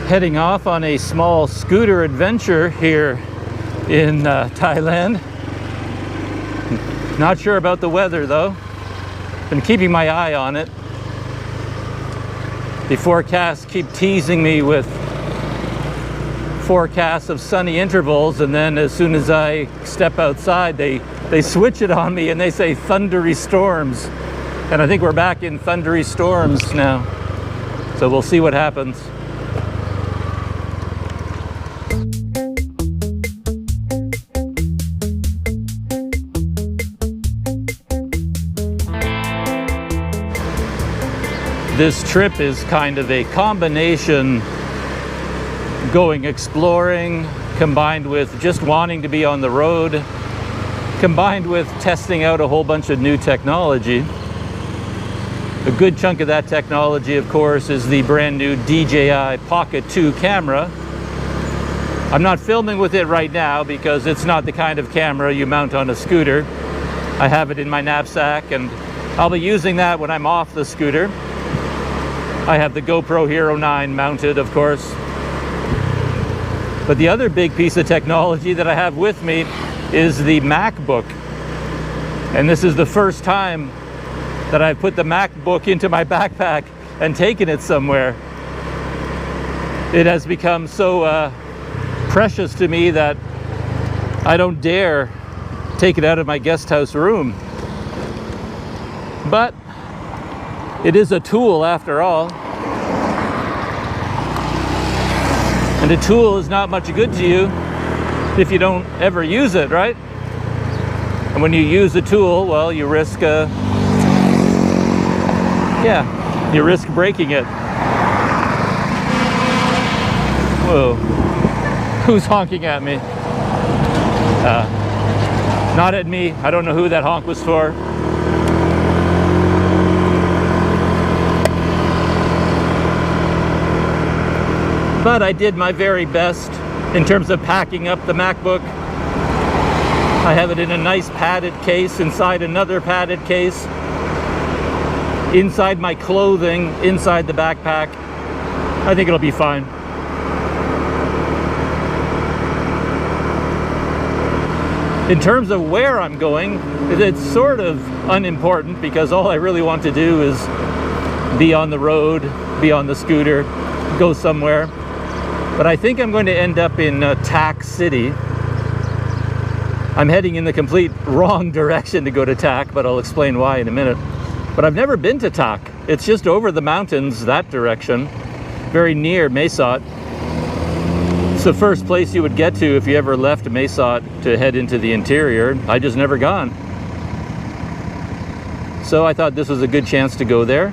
Heading off on a small scooter adventure here in Thailand. Not sure about the weather though. Been keeping my eye on it. The forecasts keep teasing me with forecasts of sunny intervals, and then as soon as I step outside they switch it on me and they say thundery storms. And I think we're back in thundery storms now. So we'll see what happens. This trip is kind of a combination going exploring, combined with just wanting to be on the road, combined with testing out a whole bunch of new technology. A good chunk of that technology, of course, is the brand new DJI Pocket 2 camera. I'm not filming with it right now because it's not the kind of camera you mount on a scooter. I have it in my knapsack and I'll be using that when I'm off the scooter. I have the GoPro Hero 9 mounted, of course. But the other big piece of technology that I have with me is the MacBook. And this is the first time that I've put the MacBook into my backpack and taken it somewhere. It has become so precious to me that I don't dare take it out of my guest house room. But it is a tool after all. And a tool is not much good to you if you don't ever use it, right? And when you use a tool, well, you risk you risk breaking it. Whoa. Who's honking at me? Not at me. I don't know who that honk was for. But I did my very best in terms of packing up the MacBook. I have it in a nice padded case, inside another padded case, inside my clothing, inside the backpack. I think it'll be fine. In terms of where I'm going, it's sort of unimportant because all I really want to do is be on the road, be on the scooter, go somewhere. But I think I'm going to end up in Tak City. I'm heading in the complete wrong direction to go to Tak, but I'll explain why in a minute. But I've never been to Tak. It's just over the mountains that direction, very near Mae Sot. It's the first place you would get to if you ever left Mae Sot to head into the interior. I just never gone. So I thought this was a good chance to go there.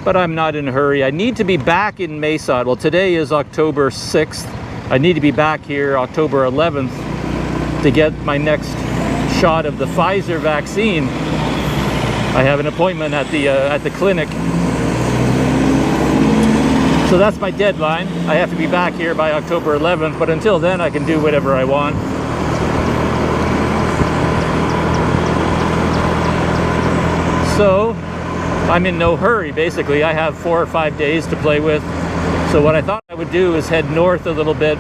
But I'm not in a hurry. I need to be back in Mae Sot. Well, today is October 6th. I need to be back here October 11th to get my next shot of the Pfizer vaccine. I have an appointment at the clinic. So that's my deadline. I have to be back here by October 11th, but until then I can do whatever I want. So I'm in no hurry, basically. I have 4 or 5 days to play with. So what I thought I would do is head north a little bit,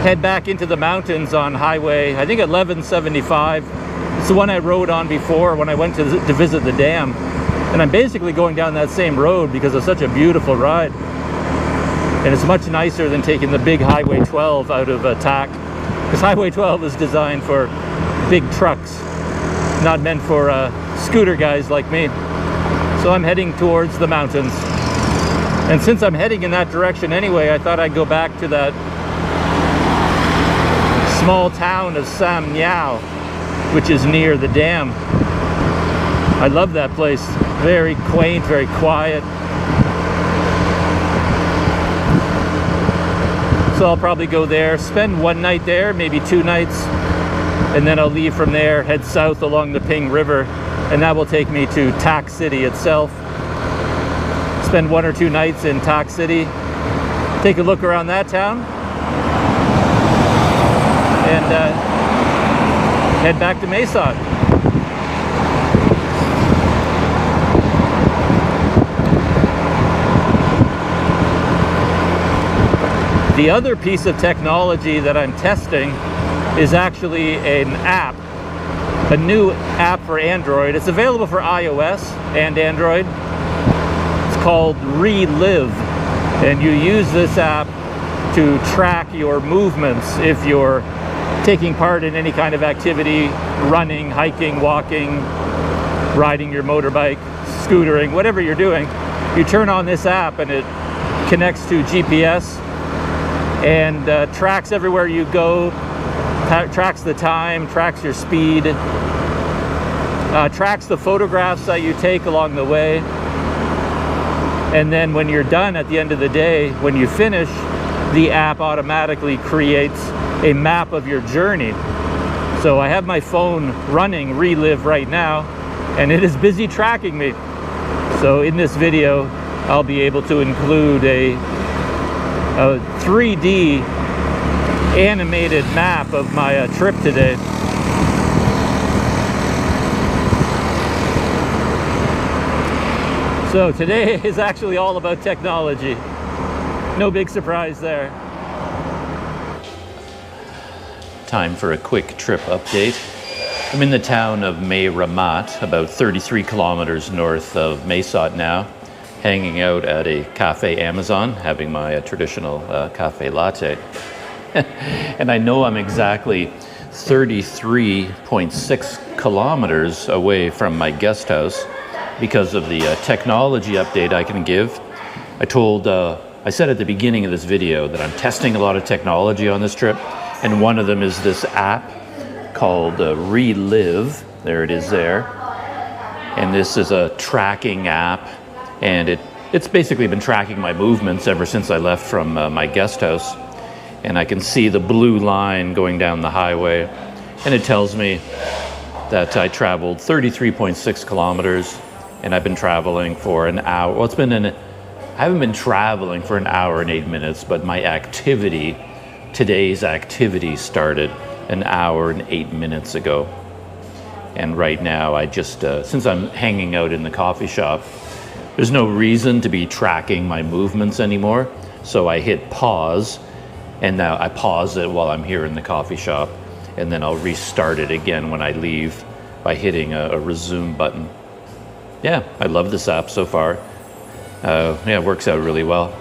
head back into the mountains on highway, I think 1175. It's the one I rode on before when I went to visit the dam. And I'm basically going down that same road because it's such a beautiful ride. And it's much nicer than taking the big Highway 12 out of Tak. Because Highway 12 is designed for big trucks, not meant for scooter guys like me. So I'm heading towards the mountains. And since I'm heading in that direction anyway, I thought I'd go back to that small town of Sam Ngao, which is near the dam. I love that place. Very quaint, very quiet. So I'll probably go there, spend 1 night there, maybe 2 nights, and then I'll leave from there, head south along the Ping River, and that will take me to Tak City itself. Spend 1 or 2 nights in Tak City, take a look around that town, and head back to Mae Sot. The other piece of technology that I'm testing is actually an app, a new app for Android. It's available for iOS and Android. It's called Relive, and you use this app to track your movements if you're taking part in any kind of activity, running, hiking, walking, riding your motorbike, scootering, whatever you're doing. You turn on this app and it connects to GPS and tracks everywhere you go, tracks the time, tracks your speed, tracks the photographs that you take along the way. And then when you're done at the end of the day, when you finish, the app automatically creates a map of your journey. So I have my phone running Relive right now, and it is busy tracking me. So in this video, I'll be able to include a 3D animated map of my trip today. So today is actually all about technology. No big surprise there. Time for a quick trip update. I'm in the town of Mae Ramat, about 33 kilometers north of Mae Sot now, hanging out at a Cafe Amazon, having my traditional cafe latte. And I know I'm exactly 33.6 kilometers away from my guest house because of the technology update I can give. I said at the beginning of this video that I'm testing a lot of technology on this trip, and one of them is this app called Relive. There it is there. And this is a tracking app, and it's basically been tracking my movements ever since I left from my guest house. And I can see the blue line going down the highway, and it tells me that I traveled 33.6 kilometers, and I've been traveling for an hour. Well, I haven't been traveling for an hour and 8 minutes, but my activity, today's activity, started an hour and 8 minutes ago. And right now, I just, since I'm hanging out in the coffee shop, there's no reason to be tracking my movements anymore. So I hit pause, and now I pause it while I'm here in the coffee shop, and then I'll restart it again when I leave by hitting a resume button. Yeah, I love this app so far. Yeah, it works out really well.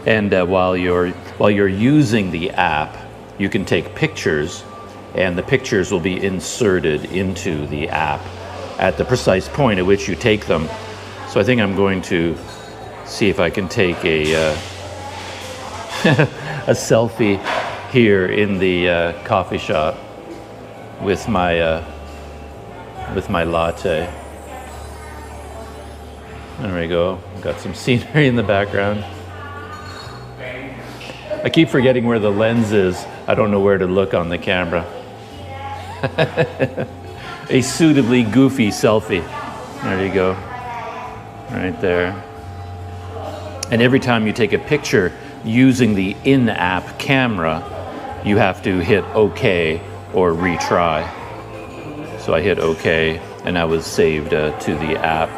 And while you're using the app, you can take pictures, and the pictures will be inserted into the app at the precise point at which you take them. So I think I'm going to see if I can take a a selfie here in the coffee shop with my latte. There we go. Got some scenery in the background. I keep forgetting where the lens is. I don't know where to look on the camera. A suitably goofy selfie. There you go. Right there. And every time you take a picture using the in-app camera, you have to hit OK or retry. So I hit OK, and I was saved to the app.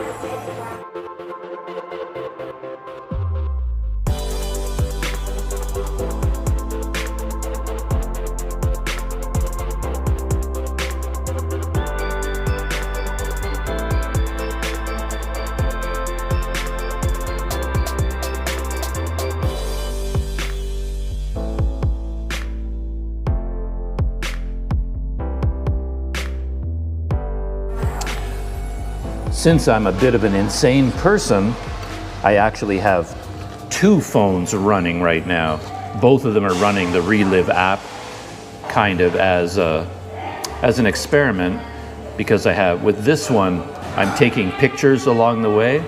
Since I'm a bit of an insane person, I actually have two phones running right now. Both of them are running the Relive app kind of as an experiment, because with this one, I'm taking pictures along the way,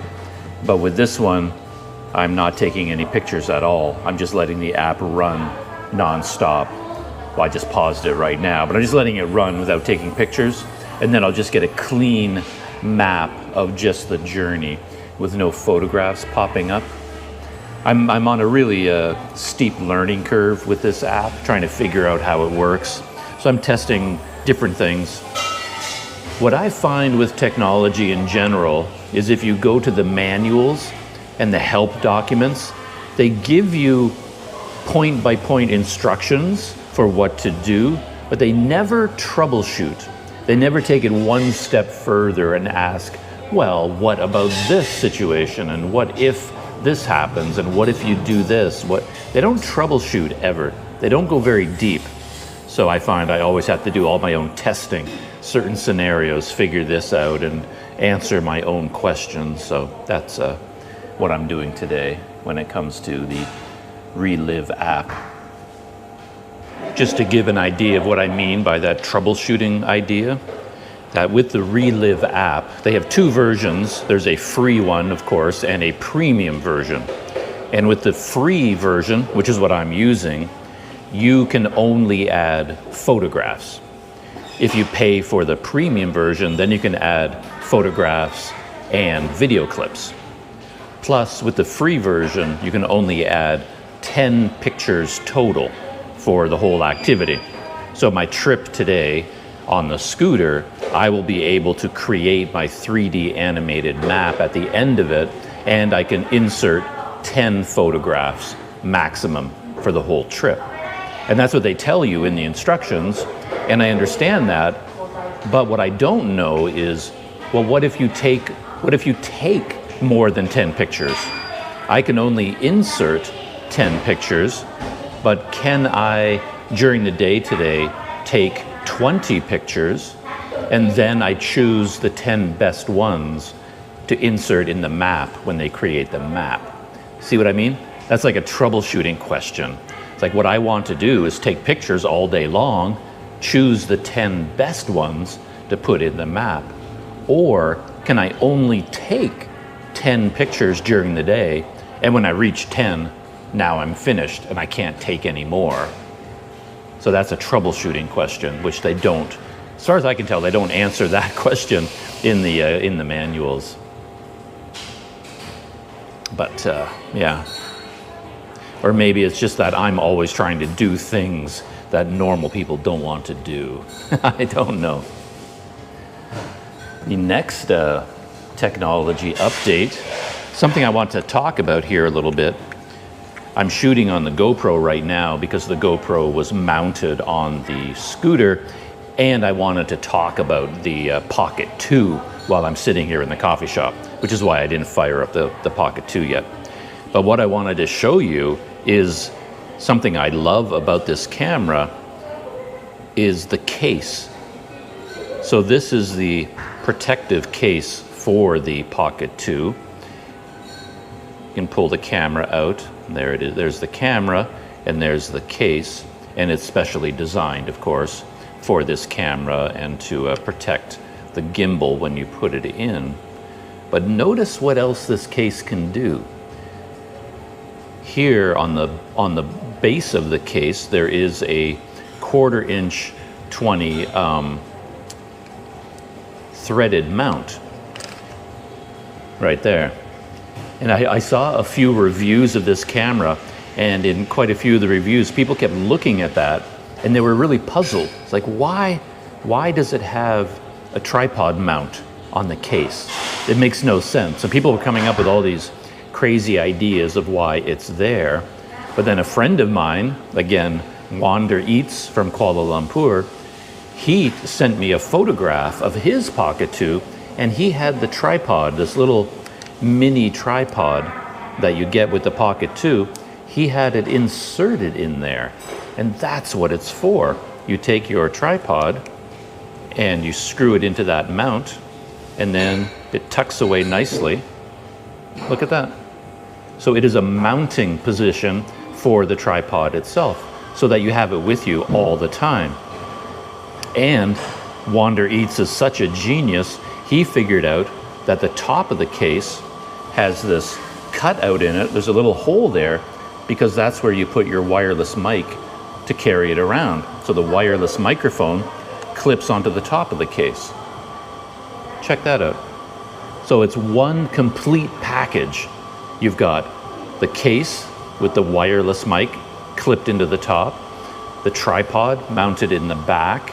but with this one, I'm not taking any pictures at all. I'm just letting the app run nonstop. Well, I just paused it right now, but I'm just letting it run without taking pictures, and then I'll just get a clean map of just the journey with no photographs popping up. I'm on a really steep learning curve with this app, trying to figure out how it works. So I'm testing different things. What I find with technology in general is if you go to the manuals and the help documents, they give you point-by-point instructions for what to do, but they never troubleshoot. They never take it one step further and ask, well, what about this situation? And what if this happens? And what if you do this? They don't troubleshoot ever. They don't go very deep. So I find I always have to do all my own testing, certain scenarios, figure this out and answer my own questions. So that's what I'm doing today when it comes to the Relive app. Just to give an idea of what I mean by that troubleshooting idea, that with the Relive app, they have two versions. There's a free one, of course, and a premium version. And with the free version, which is what I'm using, you can only add photographs. If you pay for the premium version, then you can add photographs and video clips. Plus, with the free version, you can only add 10 pictures total for the whole activity. So my trip today on the scooter, I will be able to create my 3D animated map at the end of it, and I can insert 10 photographs maximum for the whole trip. And that's what they tell you in the instructions, and I understand that, but what I don't know is, well, what if you take more than 10 pictures? I can only insert 10 pictures, but can I, during the day today, take 20 pictures, and then I choose the 10 best ones to insert in the map when they create the map? See what I mean? That's like a troubleshooting question. It's like what I want to do is take pictures all day long, choose the 10 best ones to put in the map. Or can I only take 10 pictures during the day, and when I reach 10, now I'm finished and I can't take any more? So that's a troubleshooting question, which they don't, as far as I can tell, they don't answer that question in the manuals. But yeah. Or maybe it's just that I'm always trying to do things that normal people don't want to do. I don't know. The next technology update, something I want to talk about here a little bit. I'm shooting on the GoPro right now because the GoPro was mounted on the scooter, and I wanted to talk about the Pocket 2 while I'm sitting here in the coffee shop, which is why I didn't fire up the Pocket 2 yet. But what I wanted to show you is something I love about this camera is the case. So this is the protective case for the Pocket 2. You can pull the camera out. There it is. There's the camera, and there's the case, and it's specially designed, of course, for this camera and to protect the gimbal when you put it in. But notice what else this case can do. Here on the base of the case, there is a 1/4 inch 20 threaded mount right there. And I saw a few reviews of this camera, and in quite a few of the reviews, people kept looking at that and they were really puzzled. It's like, why does it have a tripod mount on the case? It makes no sense. So people were coming up with all these crazy ideas of why it's there. But then a friend of mine, again, Wander Eats from Kuala Lumpur, he sent me a photograph of his Pocket 2, and he had the tripod, this little mini tripod that you get with the Pocket 2, he had it inserted in there. And that's what it's for. You take your tripod and you screw it into that mount, and then it tucks away nicely. Look at that. So it is a mounting position for the tripod itself, so that you have it with you all the time. And Wander Eats is such a genius, he figured out that the top of the case has this cutout in it. There's a little hole there because that's where you put your wireless mic to carry it around. So the wireless microphone clips onto the top of the case. Check that out. So it's one complete package. You've got the case with the wireless mic clipped into the top, the tripod mounted in the back,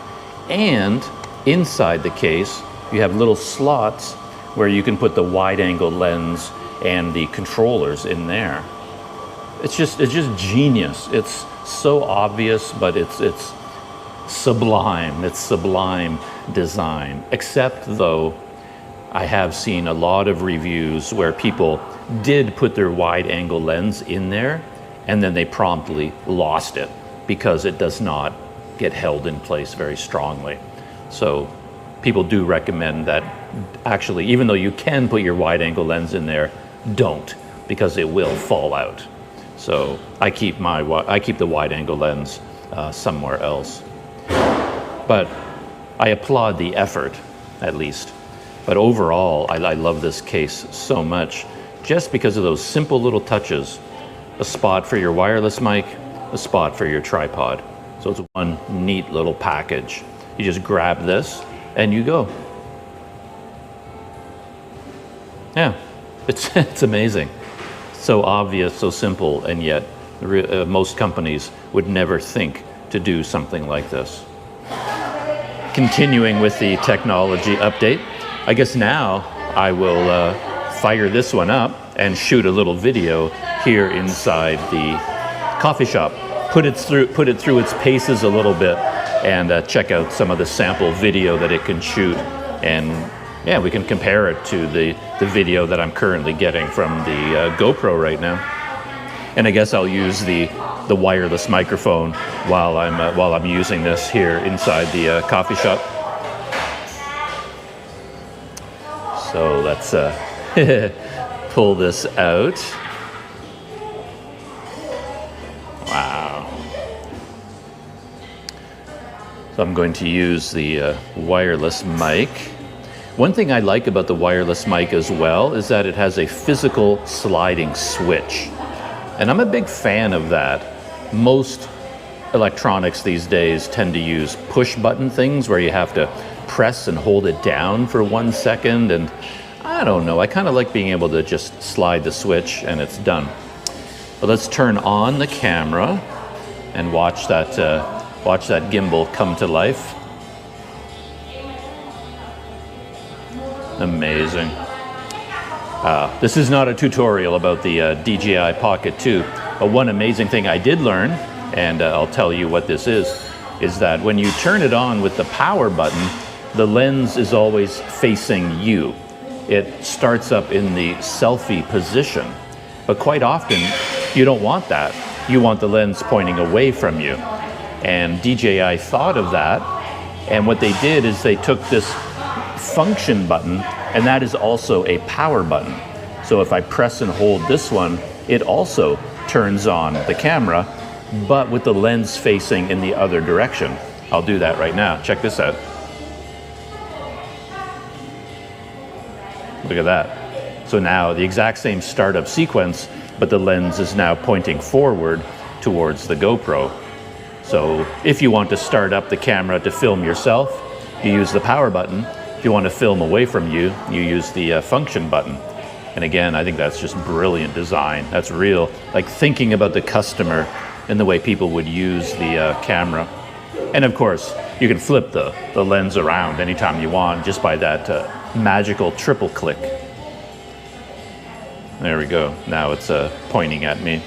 and inside the case you have little slots where you can put the wide-angle lens and the controllers in there. it's just genius. It's so obvious, but it's sublime. It's sublime design. Except though, I have seen a lot of reviews where people did put their wide angle lens in there and then they promptly lost it because it does not get held in place very strongly. So people do recommend that actually, even though you can put your wide angle lens in there, don't, because it will fall out. So I keep the wide angle lens somewhere else. But I applaud the effort, at least. But overall, I love this case so much, just because of those simple little touches. A spot for your wireless mic, a spot for your tripod. So it's one neat little package. You just grab this and you go. Yeah, it's amazing. So obvious, so simple, and yet most companies would never think to do something like this. Continuing with the technology update, I guess now I will fire this one up and shoot a little video here inside the coffee shop. Put it through its paces a little bit and check out some of the sample video that it can shoot. And yeah, we can compare it to the video that I'm currently getting from the GoPro right now. And I guess I'll use the wireless microphone while I'm using this here inside the coffee shop. So let's pull this out. Wow. So I'm going to use the wireless mic. One thing I like about the wireless mic as well is that it has a physical sliding switch. And I'm a big fan of that. Most electronics these days tend to use push button things where you have to press and hold it down for 1 second. And I don't know, I kind of like being able to just slide the switch and it's done. But let's turn on the camera and watch that gimbal come to life. Amazing. This is not a tutorial about the DJI Pocket 2, but one amazing thing I did learn, and I'll tell you what this is that when you turn it on with the power button, the lens is always facing you. It starts up in the selfie position, but quite often you don't want that. You want the lens pointing away from you. And DJI thought of that, and what they did is they took this function button, and that is also a power button. So if I press and hold this one, it also turns on the camera, but with the lens facing in the other direction. I'll do that right now. Check this out. Look at that. So now the exact same startup sequence, but the lens is now pointing forward towards the GoPro. So if you want to start up the camera to film yourself, you use the power button. If you want to film away from you, you use the function button. And again, I think that's just brilliant design. That's real, like thinking about the customer and the way people would use the camera. And of course, you can flip the lens around anytime you want just by that magical triple click. There we go. Now it's pointing at me.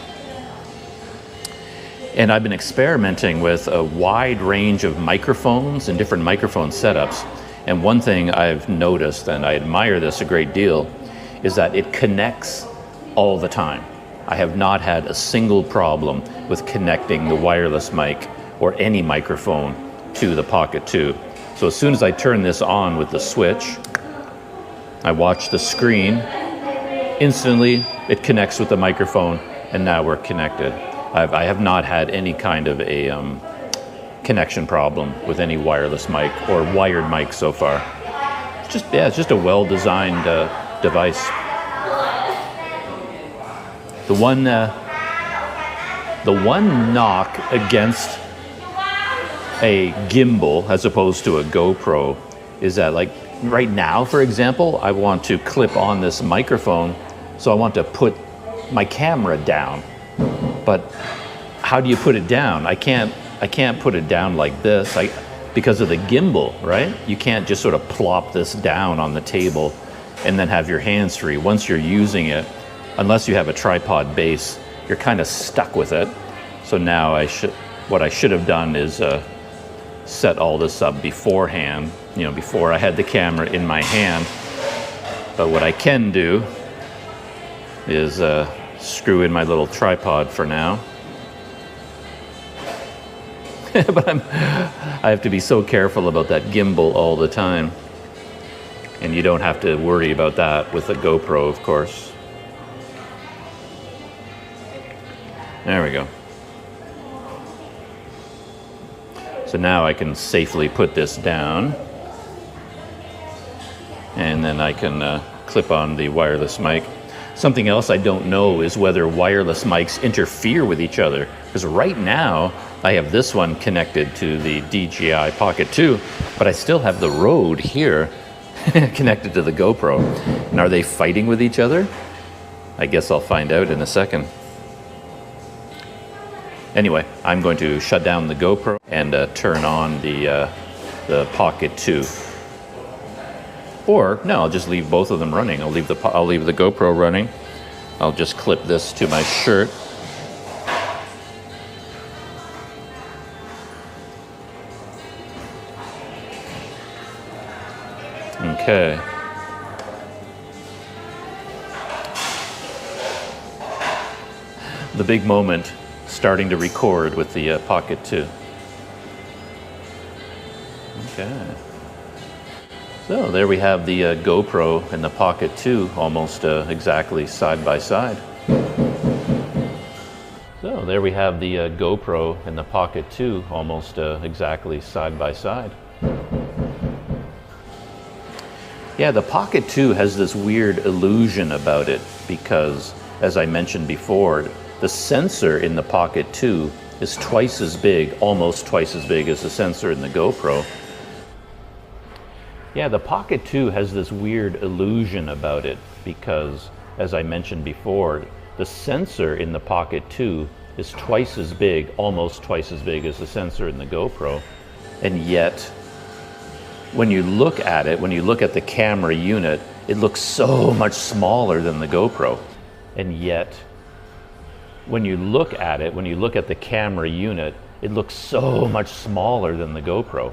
And I've been experimenting with a wide range of microphones and different microphone setups. And one thing I've noticed, and I admire this a great deal, is that it connects all the time. I have not had a single problem with connecting the wireless mic or any microphone to the Pocket 2. So as soon as I turn this on with the switch, I watch the screen, instantly it connects with the microphone, and now we're connected. I have not had any kind of a connection problem with any wireless mic or wired mic so far. It's just a well-designed device. The one knock against a gimbal as opposed to a GoPro is that, like right now, for example, I want to clip on this microphone, so I want to put my camera down. But how do you put it down? I can't put it down like this because of the gimbal, right? You can't just sort of plop this down on the table and then have your hands free. Once you're using it, unless you have a tripod base, you're kind of stuck with it. So now what I should have done is set all this up beforehand, before I had the camera in my hand. But what I can do is screw in my little tripod for now. But I have to be so careful about that gimbal all the time. And you don't have to worry about that with a GoPro, of course. There we go. So now I can safely put this down. And then I can clip on the wireless mic. Something else I don't know is whether wireless mics interfere with each other. Because right now, I have this one connected to the DJI Pocket 2, but I still have the Rode here connected to the GoPro. And are they fighting with each other? I guess I'll find out in a second. Anyway, I'm going to shut down the GoPro and turn on the Pocket 2. Or no, I'll just leave both of them running. I'll leave the GoPro running. I'll just clip this to my shirt. Okay. The big moment, starting to record with the Pocket 2. Okay. So there we have the GoPro and the Pocket 2 almost exactly side by side. So there we have the GoPro and the Pocket 2 almost exactly side by side. Yeah, the Pocket 2 has this weird illusion about it because, as I mentioned before, the sensor in the Pocket 2 is twice as big, almost twice as big as the sensor in the GoPro. Yeah, the Pocket 2 has this weird illusion about it because, as I mentioned before, the sensor in the Pocket 2 is twice as big, almost twice as big as the sensor in the GoPro. And yet, when you look at it, when you look at the camera unit, it looks so much smaller than the GoPro. And yet, when you look at it, when you look at the camera unit, it looks so much smaller than the GoPro.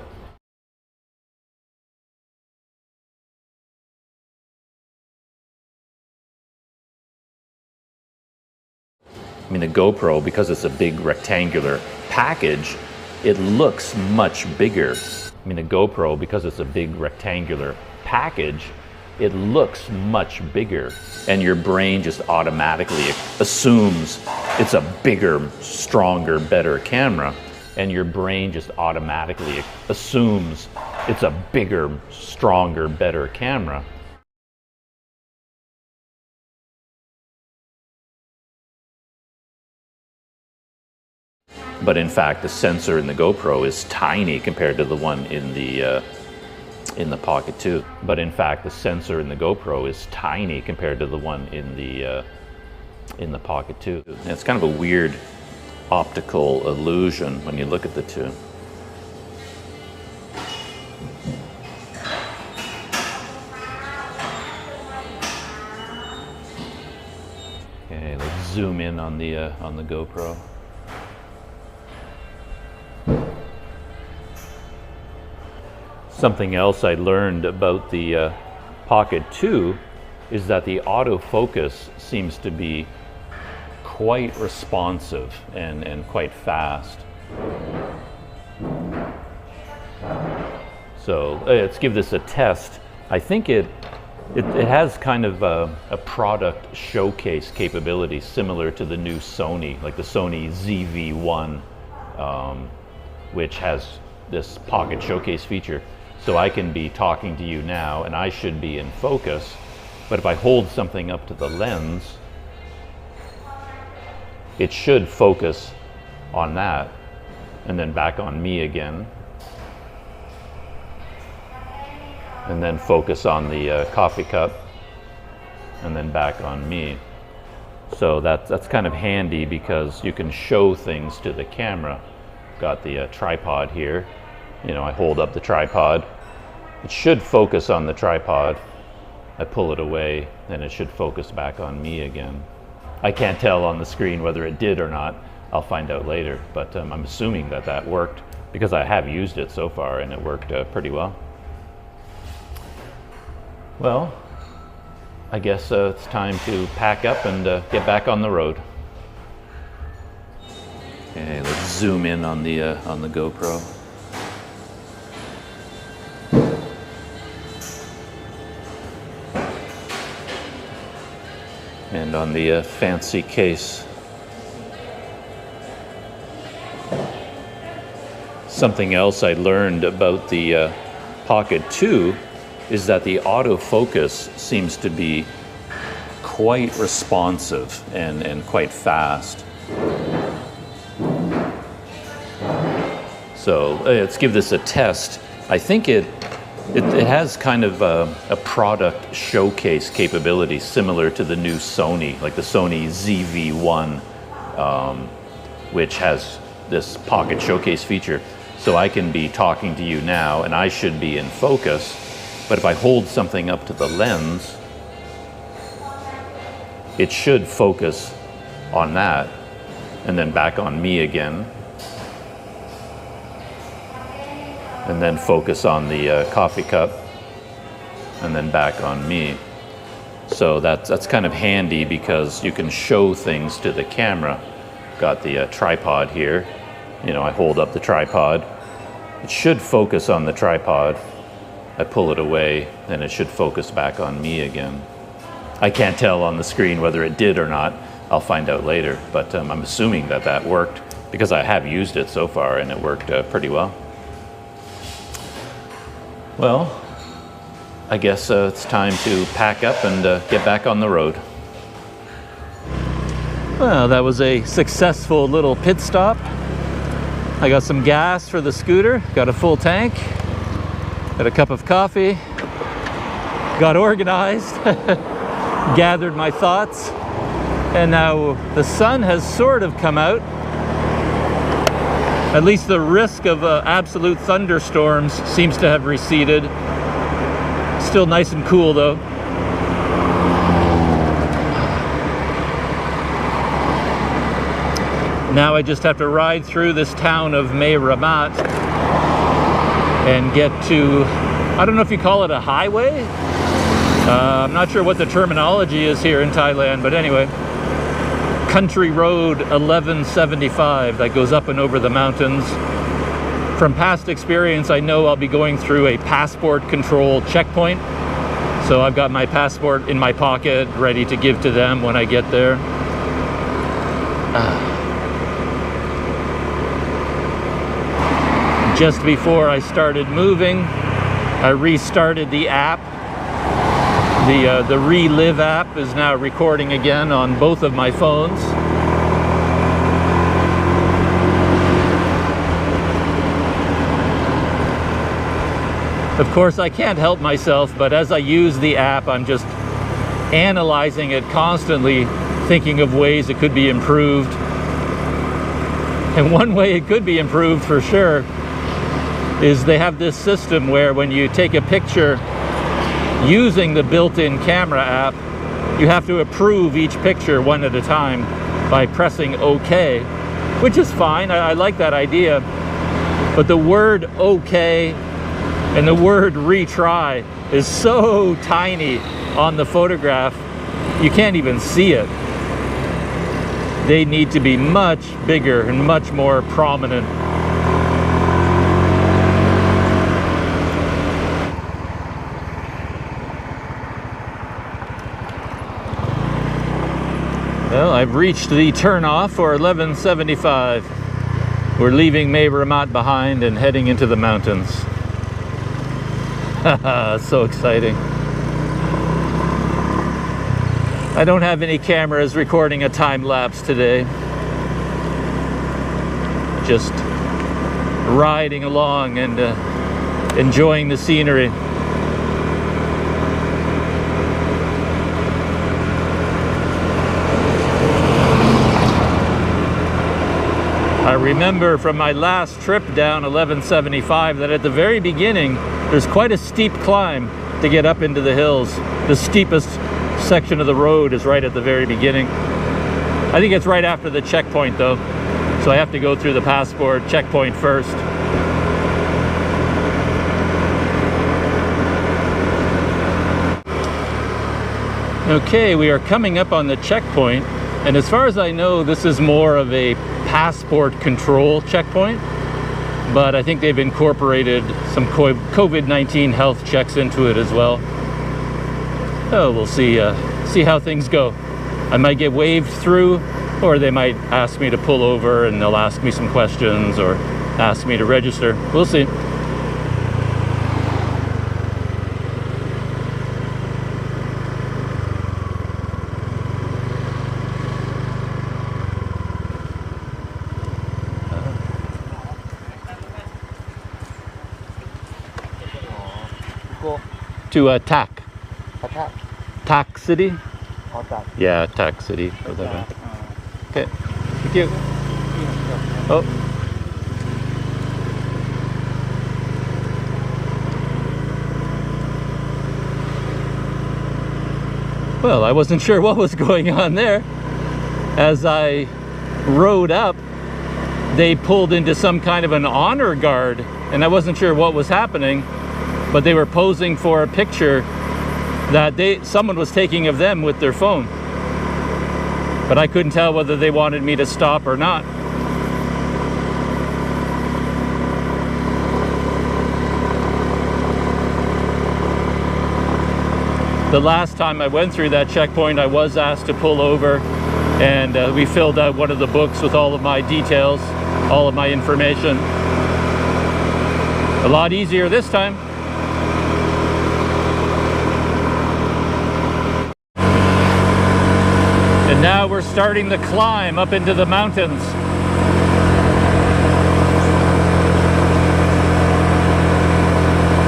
I mean, the GoPro, because it's a big rectangular package, it looks much bigger. I mean, the GoPro, because it's a big rectangular package, it looks much bigger. And your brain just automatically assumes it's a bigger, stronger, better camera. And your brain just automatically assumes it's a bigger, stronger, better camera. But in fact, the sensor in the GoPro is tiny compared to the one in the Pocket 2. But in fact, the sensor in the GoPro is tiny compared to the one in the Pocket 2. And it's kind of a weird optical illusion when you look at the two. Okay, let's zoom in on the GoPro. Something else I learned about the Pocket 2 is that the autofocus seems to be quite responsive and quite fast. So let's give this a test. I think it has kind of a product showcase capability similar to the new Sony, like the Sony ZV-1, which has this pocket showcase feature. So I can be talking to you now and I should be in focus, but if I hold something up to the lens, it should focus on that and then back on me again, and then focus on the coffee cup and then back on me. So that's kind of handy because you can show things to the camera. Got the tripod here. I hold up the tripod. It should focus on the tripod. I pull it away and it should focus back on me again. I can't tell on the screen whether it did or not. I'll find out later, but I'm assuming that that worked because I have used it so far and it worked pretty well. Well, I guess it's time to pack up and get back on the road. Okay, let's zoom in on the GoPro. And on the fancy case. Something else I learned about the Pocket 2 is that the autofocus seems to be quite responsive and quite fast. So let's give this a test. I think it has kind of a product showcase capability similar to the new Sony, like the Sony ZV-1, which has this pocket showcase feature. So I can be talking to you now and I should be in focus, but if I hold something up to the lens, it should focus on that and then back on me again. And then focus on the coffee cup, and then back on me. So that's kind of handy because you can show things to the camera. Got the tripod here. You know, I hold up the tripod. It should focus on the tripod. I pull it away, and it should focus back on me again. I can't tell on the screen whether it did or not. I'll find out later, but I'm assuming that that worked because I have used it so far and it worked pretty well. Well, I guess it's time to pack up and get back on the road. Well, that was a successful little pit stop. I got some gas for the scooter, got a full tank, got a cup of coffee, got organized, gathered my thoughts, and now the sun has sort of come out. At least the risk of absolute thunderstorms seems to have receded. Still nice and cool though. Now I just have to ride through this town of Mae Ramat and get to, I don't know if you call it a highway. I'm not sure what the terminology is here in Thailand, but anyway. Country Road 1175 that goes up and over the mountains. From past experience, I know I'll be going through a passport control checkpoint. So I've got my passport in my pocket, ready to give to them when I get there. Just before I started moving, I restarted the app. The Relive app is now recording again on both of my phones. Of course, I can't help myself, but as I use the app, I'm just analyzing it constantly, thinking of ways it could be improved. And one way it could be improved for sure is they have this system where when you take a picture using the built-in camera app, you have to approve each picture one at a time by pressing OK, which is fine. I like that idea. But the word OK and the word retry is so tiny on the photograph, you can't even see it. They need to be much bigger and much more prominent. Well, I've reached the turnoff for 1175. We're leaving Mae Ramat behind and heading into the mountains. So exciting. I don't have any cameras recording a time lapse today. Just riding along and enjoying the scenery. I remember from my last trip down 1175 that at the very beginning there's quite a steep climb to get up into the hills. The steepest section of the road is right at the very beginning. I think it's right after the checkpoint though. So I have to go through the passport checkpoint first. Okay, we are coming up on the checkpoint, and as far as I know, this is more of a passport control checkpoint, but I think they've incorporated some COVID-19 health checks into it as well. Oh, we'll see how things go. I might get waved through, or they might ask me to pull over and they'll ask me some questions or ask me to register. We'll see. To Tak. Tak City? Yeah, Tak City. Okay, thank you. Oh. Well, I wasn't sure what was going on there. As I rode up, they pulled into some kind of an honor guard, and I wasn't sure what was happening, but they were posing for a picture that someone was taking of them with their phone. But I couldn't tell whether they wanted me to stop or not. The last time I went through that checkpoint, I was asked to pull over, and we filled out one of the books with all of my details, all of my information. A lot easier this time. And now we're starting the climb up into the mountains.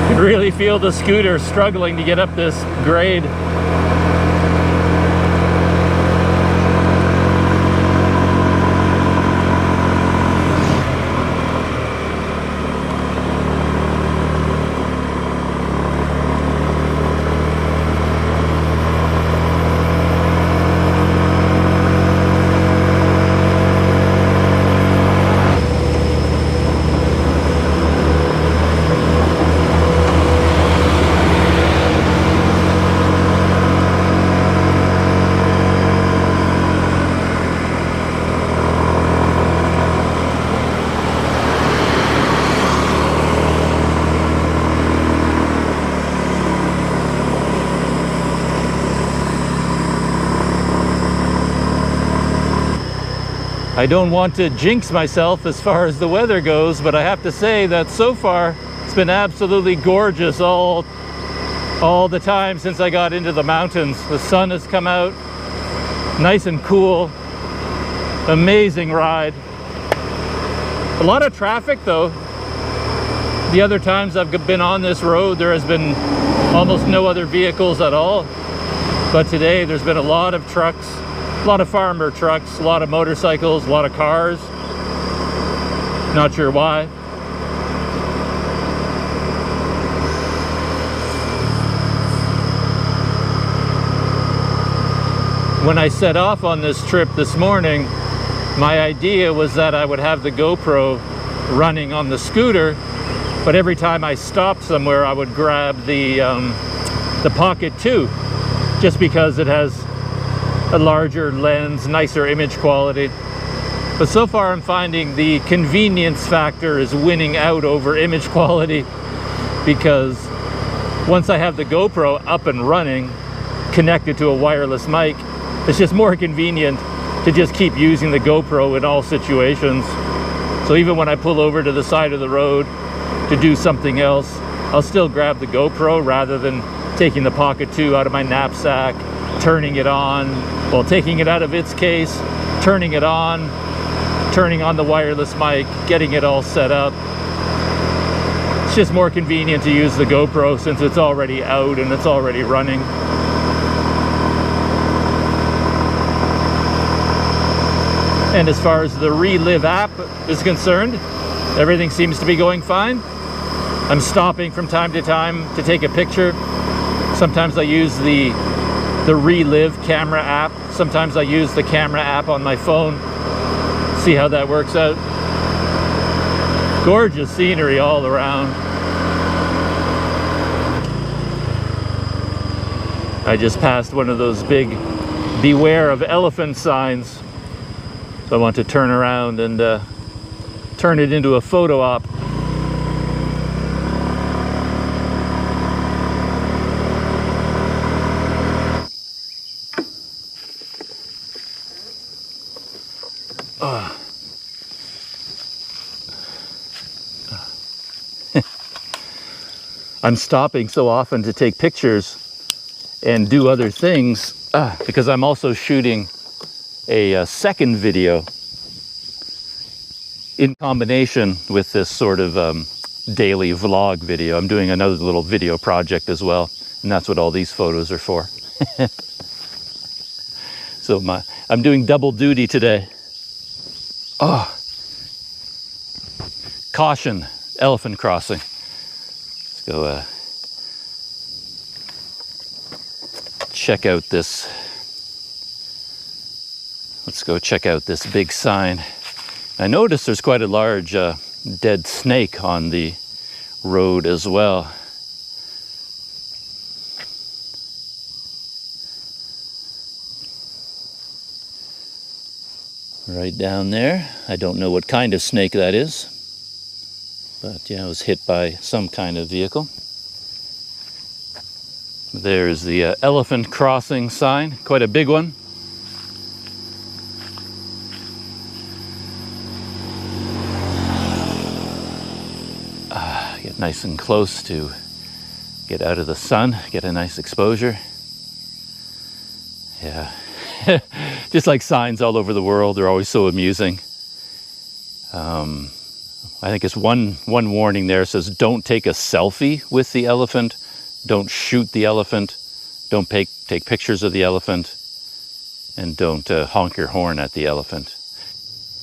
You can really feel the scooter struggling to get up this grade. I don't want to jinx myself as far as the weather goes, but I have to say that so far it's been absolutely gorgeous all the time since I got into the mountains. The sun has come out, nice and cool. Amazing ride. A lot of traffic though. The other times I've been on this road, there has been almost no other vehicles at all. But today there's been a lot of trucks. A lot of farmer trucks, a lot of motorcycles, a lot of cars. Not sure why. When I set off on this trip this morning, my idea was that I would have the GoPro running on the scooter, but every time I stopped somewhere, I would grab the Pocket 2, just because it has a larger lens, nicer image quality. But so far I'm finding the convenience factor is winning out over image quality, because once I have the GoPro up and running, connected to a wireless mic, it's just more convenient to just keep using the GoPro in all situations. So even when I pull over to the side of the road to do something else, I'll still grab the GoPro rather than taking the Pocket 2 out of my knapsack, turning it on, well, taking it out of its case, turning it on, turning on the wireless mic, getting it all set up. It's just more convenient to use the GoPro since it's already out and it's already running. And as far as the Relive app is concerned, everything seems to be going fine. I'm stopping from time to time to take a picture. Sometimes I use the Relive camera app Sometimes I use the camera app on my phone, see how that works out. Gorgeous scenery all around. I just passed one of those big beware of elephant signs. So I want to turn around and turn it into a photo op. I'm stopping so often to take pictures and do other things because I'm also shooting a second video in combination with this sort of daily vlog video. I'm doing another little video project as well, and that's what all these photos are for. So I'm doing double duty today. Oh, caution, elephant crossing. Let's go check out this. Let's go check out this big sign. I noticed there's quite a large dead snake on the road as well. Right down there. I don't know what kind of snake that is, but yeah, it was hit by some kind of vehicle. There's the elephant crossing sign, quite a big one. Get nice and close to get out of the sun, get a nice exposure. Yeah. Just like signs all over the world, they're always so amusing. I think it's one warning there says, don't take a selfie with the elephant, don't shoot the elephant, don't take pictures of the elephant, and don't honk your horn at the elephant.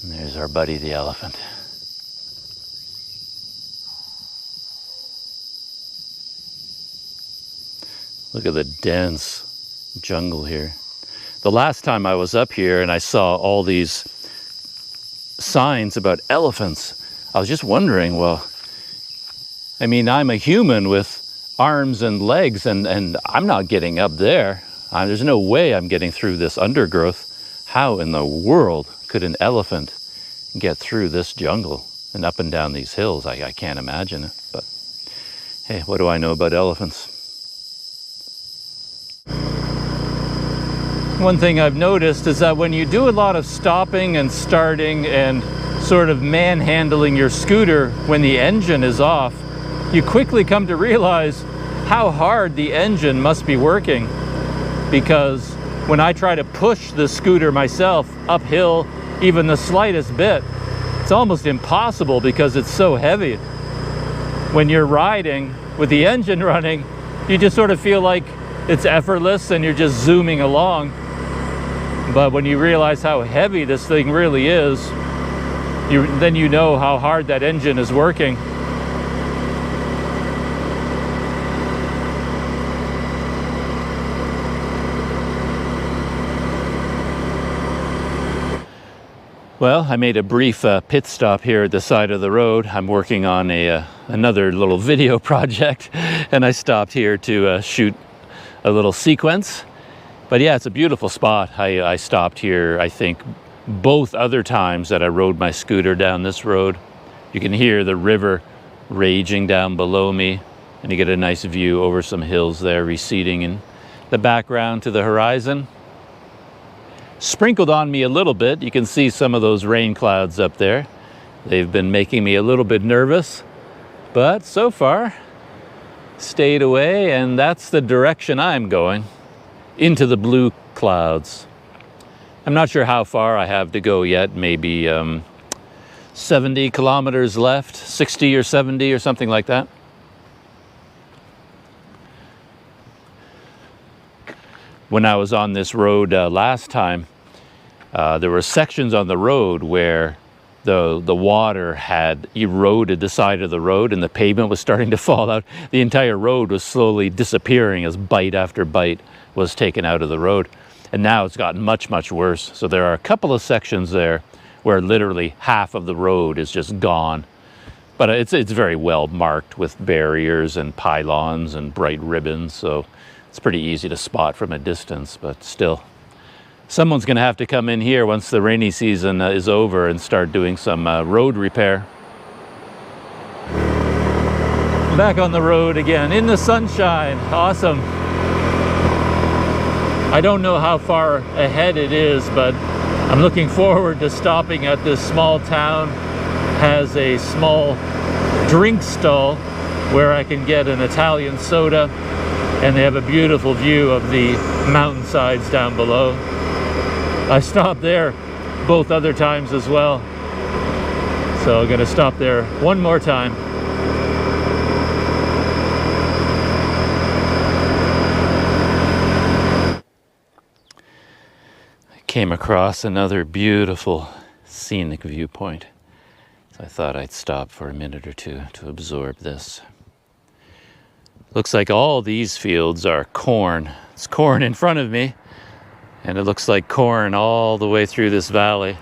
And there's our buddy the elephant. Look at the dense jungle here. The last time I was up here and I saw all these signs about elephants, I was just wondering, well, I mean, I'm a human with arms and legs and I'm not getting up there. There's no way I'm getting through this undergrowth. How in the world could an elephant get through this jungle and up and down these hills? I can't imagine it, but hey, what do I know about elephants? One thing I've noticed is that when you do a lot of stopping and starting and sort of manhandling your scooter when the engine is off, you quickly come to realize how hard the engine must be working. Because when I try to push the scooter myself uphill, even the slightest bit, it's almost impossible because it's so heavy. When you're riding with the engine running, you just sort of feel like it's effortless and you're just zooming along. But when you realize how heavy this thing really is, then you know how hard that engine is working. Well, I made a brief pit stop here at the side of the road. I'm working on another little video project, and I stopped here to shoot a little sequence. But yeah, it's a beautiful spot. I stopped here, I think, both other times that I rode my scooter down this road. You can hear the river raging down below me, and you get a nice view over some hills there receding in the background to the horizon. Sprinkled on me a little bit, you can see some of those rain clouds up there. They've been making me a little bit nervous, but so far stayed away, and that's the direction I'm going, into the blue clouds. I'm not sure how far I have to go yet, maybe 70 kilometers left, 60 or 70 or something like that. When I was on this road last time, there were sections on the road where the water had eroded the side of the road and the pavement was starting to fall out. The entire road was slowly disappearing as bite after bite was taken out of the road. And now it's gotten much, much worse. So there are a couple of sections there where literally half of the road is just gone. But it's very well marked with barriers and pylons and bright ribbons, so it's pretty easy to spot from a distance. But still, someone's going to have to come in here once the rainy season is over and start doing some road repair. Back on the road again, in the sunshine. Awesome. I don't know how far ahead it is, but I'm looking forward to stopping at this small town. Has a small drink stall where I can get an Italian soda, and they have a beautiful view of the mountainsides down below. I stopped there both other times as well, so I'm going to stop there one more time. I came across another beautiful scenic viewpoint. So I thought I'd stop for a minute or two to absorb this. Looks like all these fields are corn. It's corn in front of me, and it looks like corn all the way through this valley.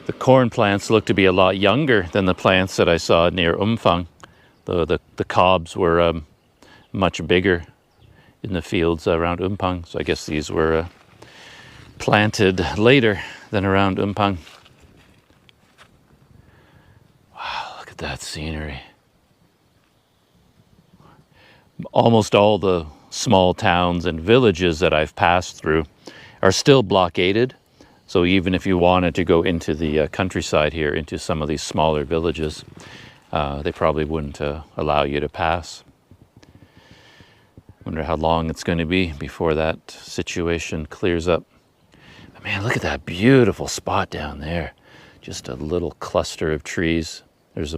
The corn plants look to be a lot younger than the plants that I saw near Umphang. The cobs were much bigger in the fields around Umphang, so I guess these were planted later than around Umphang. Wow, look at that scenery. Almost all the small towns and villages that I've passed through are still blockaded, so even if you wanted to go into the countryside here, into some of these smaller villages, they probably wouldn't allow you to pass. Wonder how long it's going to be before that situation clears up. But man, look at that beautiful spot down there. Just a little cluster of trees. There's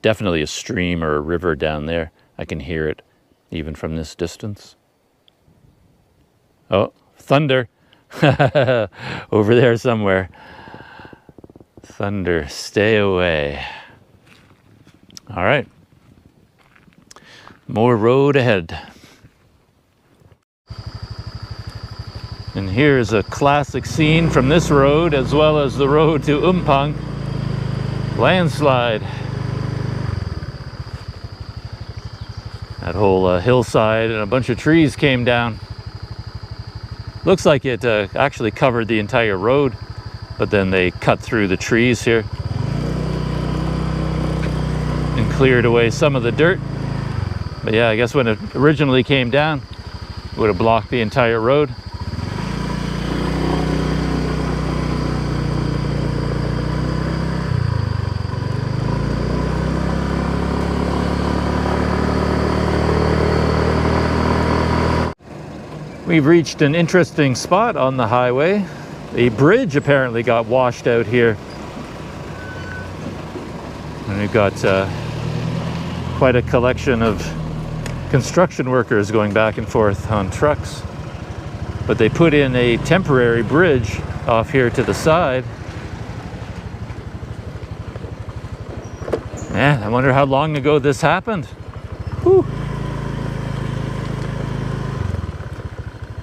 definitely a stream or a river down there. I can hear it even from this distance. Oh, thunder. Over there somewhere. Thunder, stay away. All right. More road ahead. And here's a classic scene from this road, as well as the road to Umphang. Landslide. That whole hillside and a bunch of trees came down. Looks like it actually covered the entire road, but then they cut through the trees here and cleared away some of the dirt. But yeah, I guess when it originally came down, it would have blocked the entire road. We've reached an interesting spot on the highway. A bridge apparently got washed out here. And we've got quite a collection of construction workers going back and forth on trucks. But they put in a temporary bridge off here to the side. Man, I wonder how long ago this happened. Whew.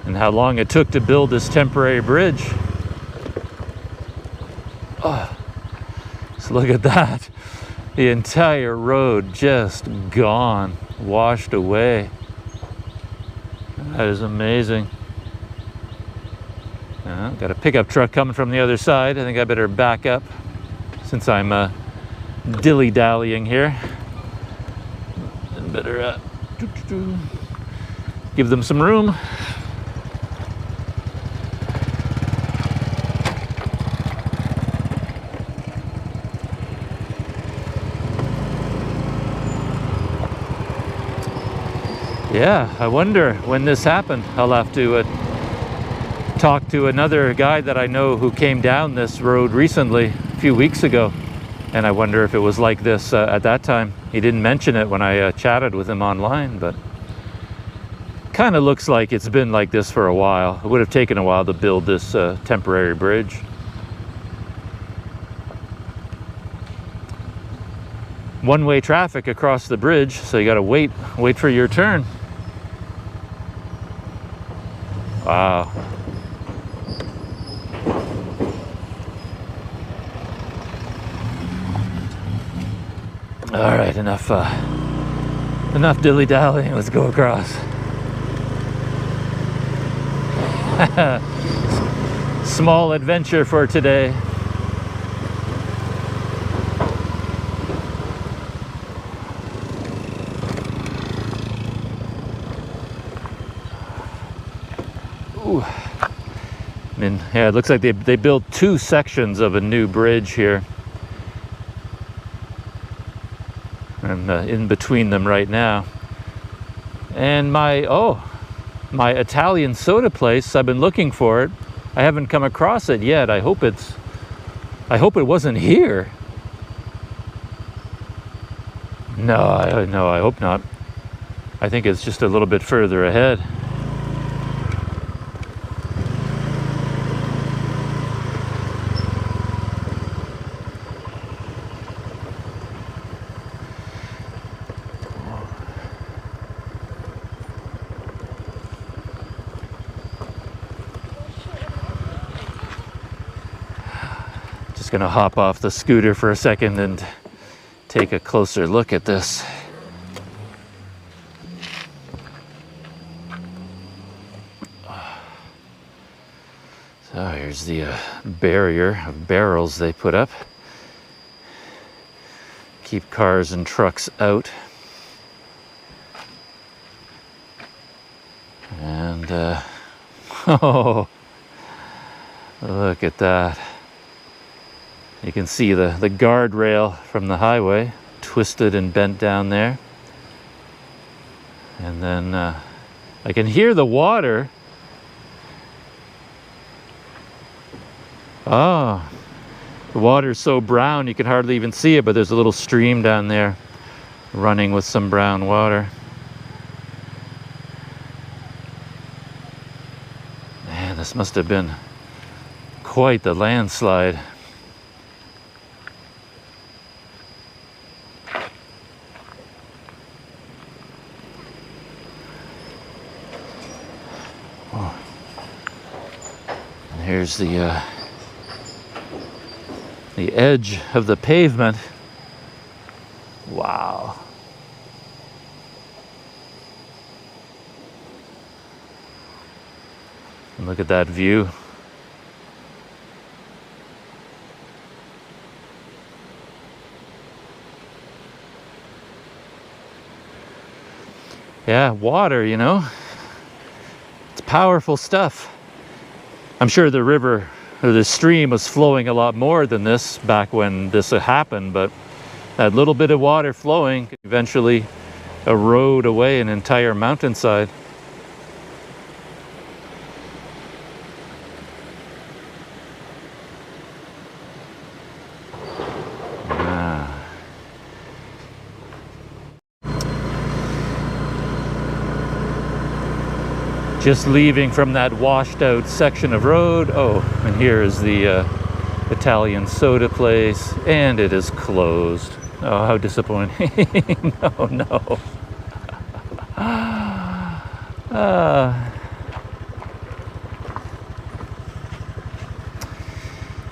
And how long it took to build this temporary bridge. Oh, so look at that. The entire road just gone, washed away. That is amazing. Got a pickup truck coming from the other side. I think I better back up since I'm dilly-dallying here. And better give them some room. Yeah, I wonder when this happened. I'll have to talk to another guy that I know who came down this road recently, a few weeks ago. And I wonder if it was like this at that time. He didn't mention it when I chatted with him online, but kind of looks like it's been like this for a while. It would have taken a while to build this temporary bridge. one-way traffic across the bridge, so you got to wait for your turn. Wow. All right, enough dilly-dallying. Let's go across. Small adventure for today. Ooh. I mean, yeah, it looks like they built 2 sections of a new bridge here. I'm in between them right now. And my Italian soda place, I've been looking for it. I haven't come across it yet. I hope it wasn't here. No, I hope not. I think it's just a little bit further ahead. Gonna hop off the scooter for a second and take a closer look at this. So here's the barrier of barrels they put up. Keep cars and trucks out. And oh, look at that. You can see the guardrail from the highway, twisted and bent down there. And then I can hear the water. Oh, the water's so brown you can hardly even see it, but there's a little stream down there running with some brown water. Man, this must have been quite the landslide. Here's the edge of the pavement. Wow. And look at that view. Yeah, water, you know. It's powerful stuff. I'm sure the river or the stream was flowing a lot more than this back when this happened, but that little bit of water flowing could eventually erode away an entire mountainside. Just leaving from that washed out section of road. Oh, and here is the Italian soda place, and it is closed. Oh, how disappointing. No.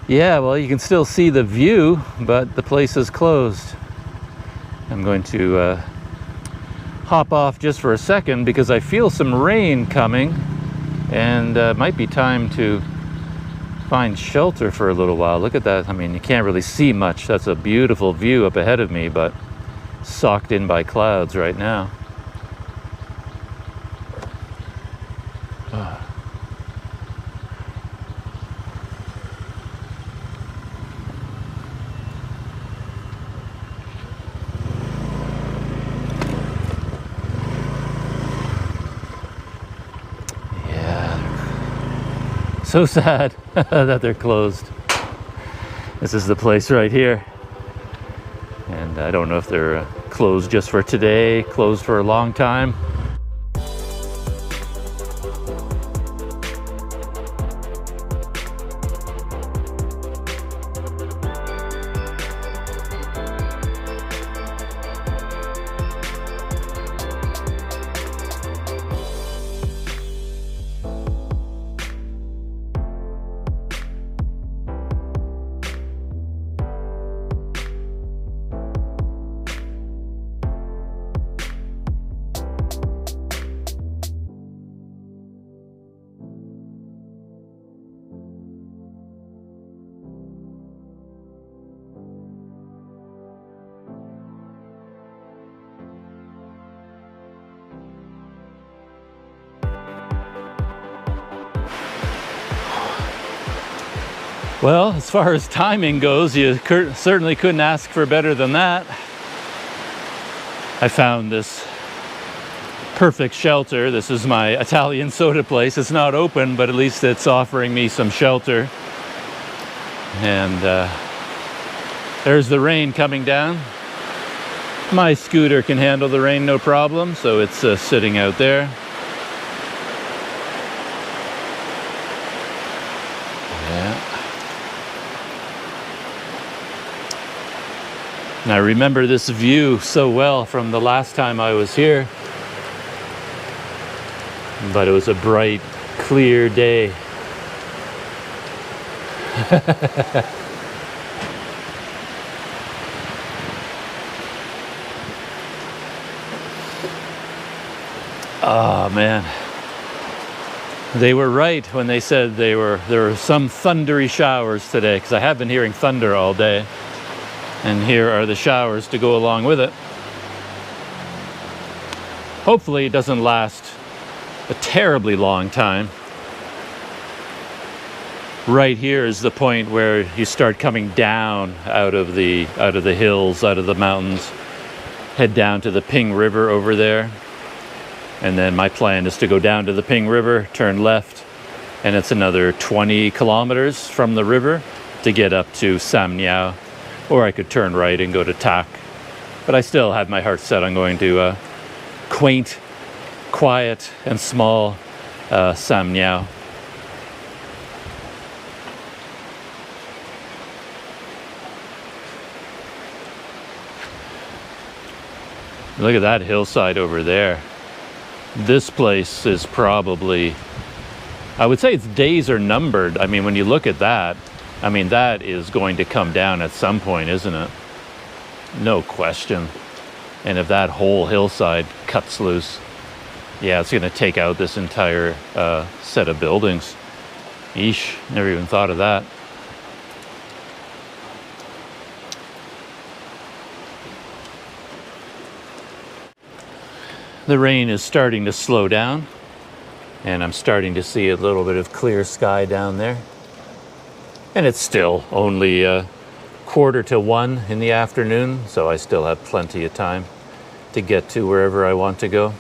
Yeah, well, you can still see the view, but the place is closed. I'm going to hop off just for a second because I feel some rain coming, and might be time to find shelter for a little while. Look at that. I mean, you can't really see much. That's a beautiful view up ahead of me, but socked in by clouds right now. So sad that they're closed. This is the place right here. And I don't know if they're closed just for today, closed for a long time. Well, as far as timing goes, you certainly couldn't ask for better than that. I found this perfect shelter. This is my Italian soda place. It's not open, but at least it's offering me some shelter. And there's the rain coming down. My scooter can handle the rain no problem, so it's sitting out there. Yeah. And I remember this view so well from the last time I was here. But it was a bright, clear day. Oh man, they were right when they said there were some thundery showers today, because I have been hearing thunder all day, and here are the showers to go along with it. Hopefully it doesn't last a terribly long time. Right here is the point where you start coming down out of the hills, out of the mountains, head down to the Ping River over there. And then my plan is to go down to the Ping River, turn left, and it's another 20 kilometers from the river to get up to Sam Ngao. Or I could turn right and go to Tak. But I still have my heart set on going to quaint, quiet, and small Sam Ngao. Look at that hillside over there. This place is probably, I would say its days are numbered. I mean, when you look at that, I mean, that is going to come down at some point, isn't it? No question. And if that whole hillside cuts loose, yeah, it's going to take out this entire set of buildings. Eesh, never even thought of that. The rain is starting to slow down, and I'm starting to see a little bit of clear sky down there. And it's still only 1:45 in the afternoon, so I still have plenty of time to get to wherever I want to go.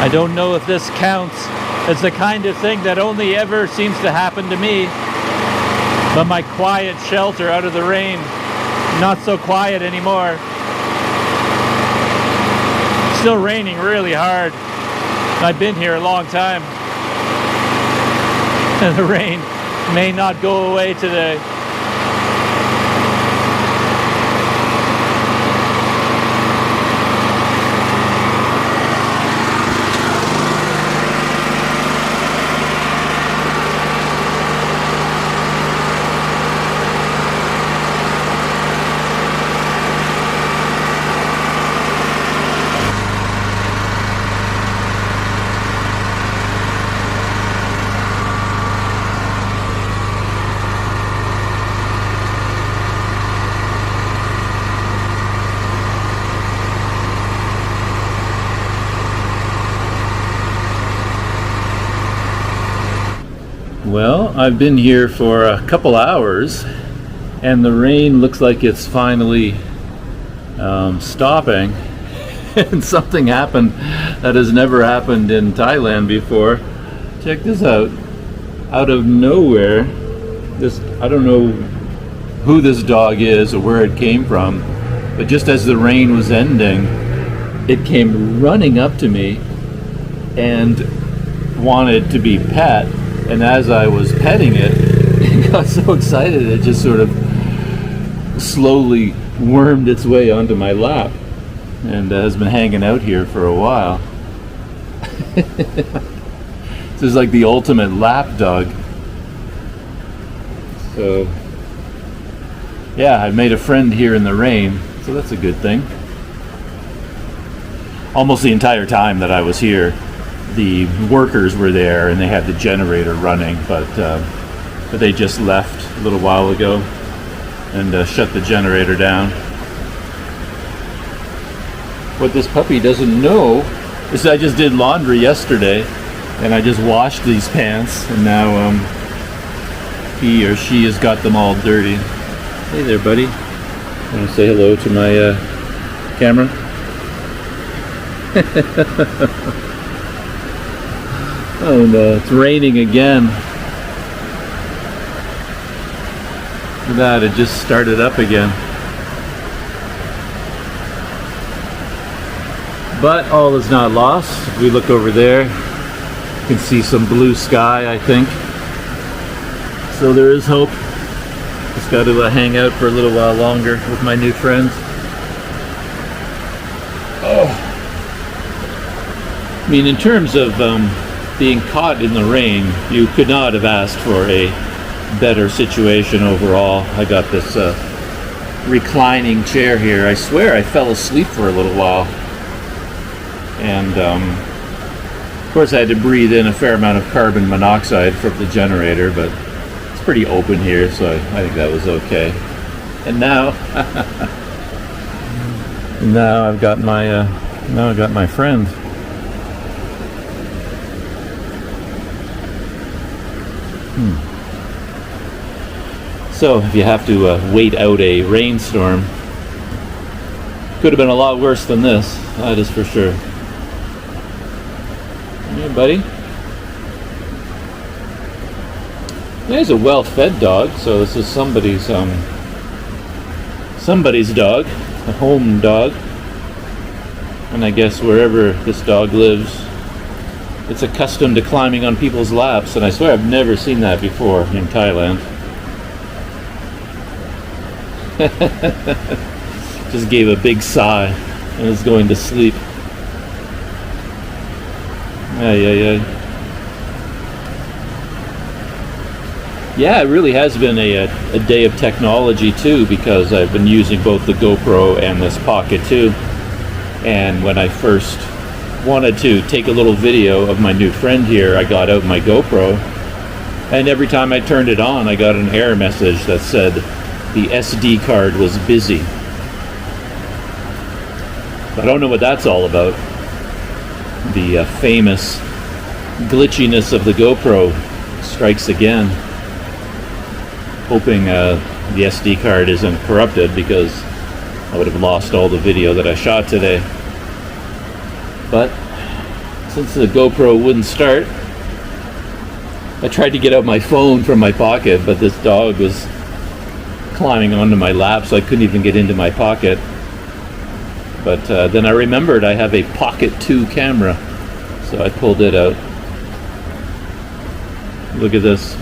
I don't know if this counts as the kind of thing that only ever seems to happen to me, but my quiet shelter out of the rain, not so quiet anymore. Still raining really hard. I've been here a long time, and the rain may not go away today. Well, I've been here for a couple hours, and the rain looks like it's finally stopping. And something happened that has never happened in Thailand before. Check this out. Out of nowhere, I don't know who this dog is or where it came from, but just as the rain was ending, it came running up to me and wanted to be pet. And as I was petting it, it got so excited it just sort of slowly wormed its way onto my lap, and has been hanging out here for a while. This is like the ultimate lapdog. So yeah, I made a friend here in the rain, so that's a good thing. Almost the entire time that I was here, the workers were there and they had the generator running, but they just left a little while ago and shut the generator down. What this puppy doesn't know is I just did laundry yesterday and I just washed these pants, and now he or she has got them all dirty. Hey there, buddy. Want to say hello to my camera? Oh no, it's raining again. Look at that, it just started up again. But all is not lost. If we look over there, you can see some blue sky, I think. So there is hope. Just got to hang out for a little while longer with my new friends. Oh. I mean, in terms of being caught in the rain, you could not have asked for a better situation overall. I got this reclining chair here. I swear I fell asleep for a little while. And of course I had to breathe in a fair amount of carbon monoxide from the generator, but it's pretty open here, so I think that was okay. And now now I've got my friend. So if you have to wait out a rainstorm, could have been a lot worse than this, that is for sure. Hey buddy. Yeah, he's a well-fed dog, so this is somebody's dog, a home dog. And I guess wherever this dog lives, it's accustomed to climbing on people's laps, and I swear I've never seen that before in Thailand. Just gave a big sigh and is going to sleep. Yeah, it really has been a day of technology too, because I've been using both the GoPro and this Pocket 2. And when I first wanted to take a little video of my new friend here, I got out my GoPro, and every time I turned it on, I got an error message that said the SD card was busy. I don't know what that's all about. The famous glitchiness of the GoPro strikes again. Hoping the SD card isn't corrupted, because I would have lost all the video that I shot today. But since the GoPro wouldn't start, I tried to get out my phone from my pocket, but this dog was climbing onto my lap, so I couldn't even get into my pocket. But then I remembered I have a Pocket 2 camera, so I pulled it out. Look at this.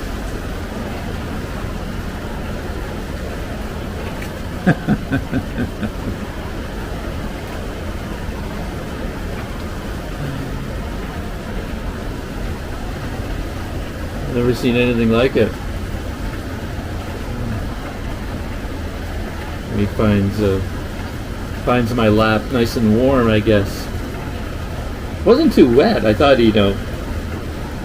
Never seen anything like it. He finds my lap nice and warm, I guess. Wasn't too wet. I thought,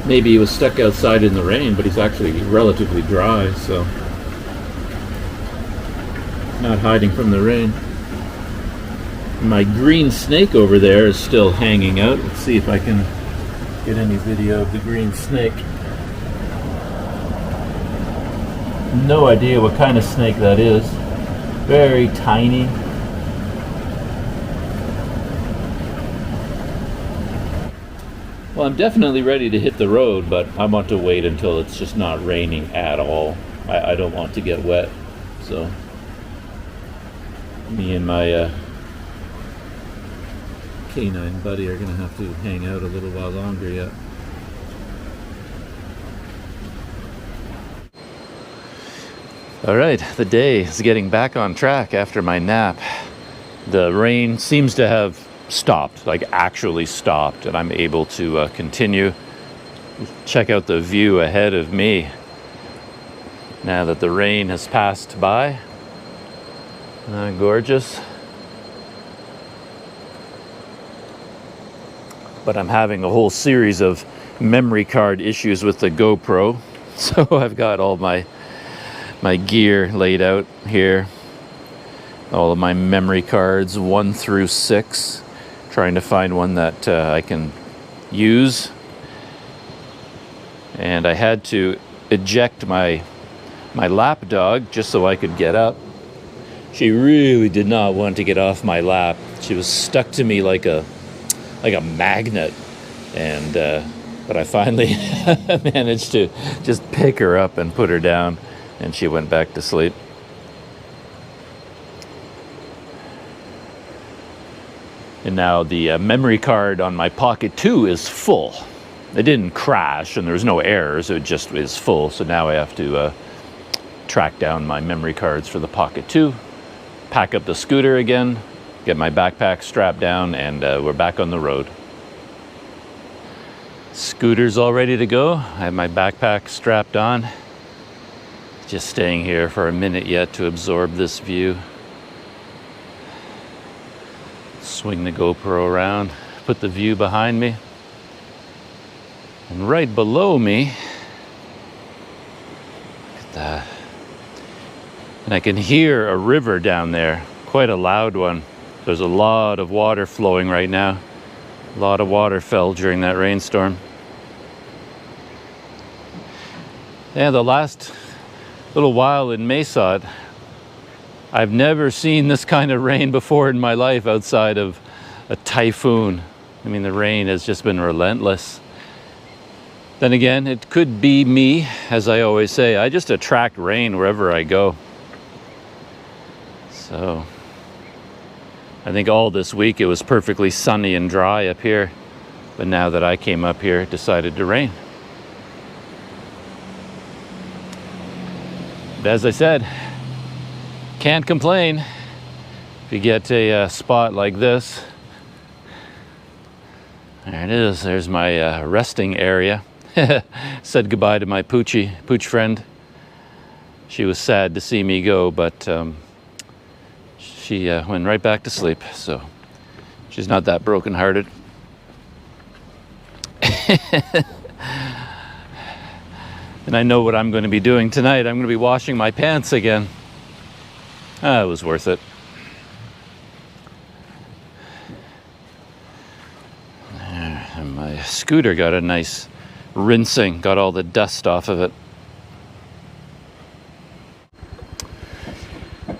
maybe he was stuck outside in the rain, but he's actually relatively dry, so not hiding from the rain. My green snake over there is still hanging out. Let's see if I can get any video of the green snake. No idea what kind of snake that is. Very tiny. Well, I'm definitely ready to hit the road, but I want to wait until it's just not raining at all. I don't want to get wet, so me and my canine buddy are gonna have to hang out a little while longer yet. All right, the day is getting back on track after my nap. The rain seems to have stopped, like actually stopped, and I'm able to continue. Check out the view ahead of me now that the rain has passed by. Gorgeous. but I'm having a whole series of memory card issues with the GoPro. So I've got all my gear laid out here. All of my memory cards, 1 through 6. Trying to find one that I can use. And I had to eject my lapdog just so I could get up. She really did not want to get off my lap. She was stuck to me like a magnet. And but I finally managed to just pick her up and put her down, and she went back to sleep. And now the memory card on my Pocket 2 is full. It didn't crash and there was no errors, it just is full. So now I have to track down my memory cards for the Pocket 2, pack up the scooter again, get my backpack strapped down, and we're back on the road. Scooter's all ready to go. I have my backpack strapped on. Just staying here for a minute yet to absorb this view. Swing the GoPro around, put the view behind me. And right below me, look at that. And I can hear a river down there, quite a loud one. There's a lot of water flowing right now. A lot of water fell during that rainstorm. Yeah, the last little while in Mae Sot, I've never seen this kind of rain before in my life outside of a typhoon. I mean, the rain has just been relentless. Then again, it could be me, as I always say. I just attract rain wherever I go. So I think all this week it was perfectly sunny and dry up here. But now that I came up here, it decided to rain. But as I said, can't complain if you get a spot like this. There it is. There's my resting area. Said goodbye to my pooch friend. She was sad to see me go, but she went right back to sleep. So she's not that brokenhearted. And I know what I'm going to be doing tonight. I'm going to be washing my pants again. It was worth it. And my scooter got a nice rinsing, got all the dust off of it.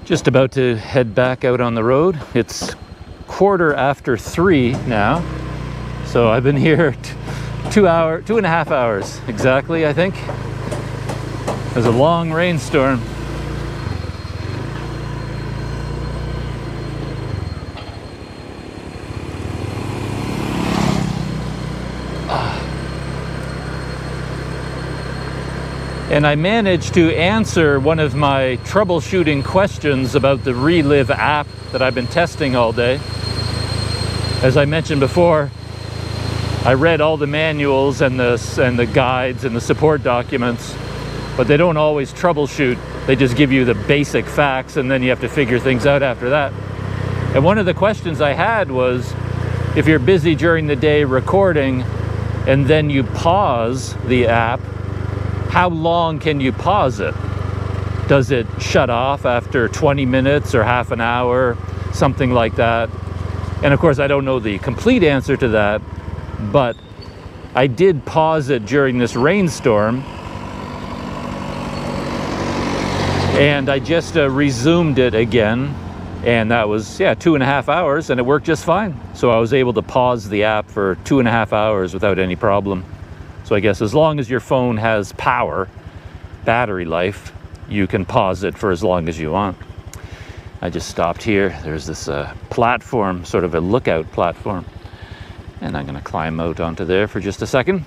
Just about to head back out on the road. It's 3:15 now. So I've been here 2.5 hours exactly, I think. It was a long rainstorm. And I managed to answer one of my troubleshooting questions about the Relive app that I've been testing all day. As I mentioned before, I read all the manuals and the guides and the support documents, but they don't always troubleshoot. They just give you the basic facts and then you have to figure things out after that. And one of the questions I had was, if you're busy during the day recording and then you pause the app, how long can you pause it? Does it shut off after 20 minutes or half an hour, something like that? And of course, I don't know the complete answer to that, but I did pause it during this rainstorm, and I just resumed it again, and that was 2.5 hours, and it worked just fine. So I was able to pause the app for 2.5 hours without any problem. So I guess as long as your phone has power, battery life, you can pause it for as long as you want. I just stopped here. There's this platform, sort of a lookout platform. And I'm going to climb out onto there for just a second.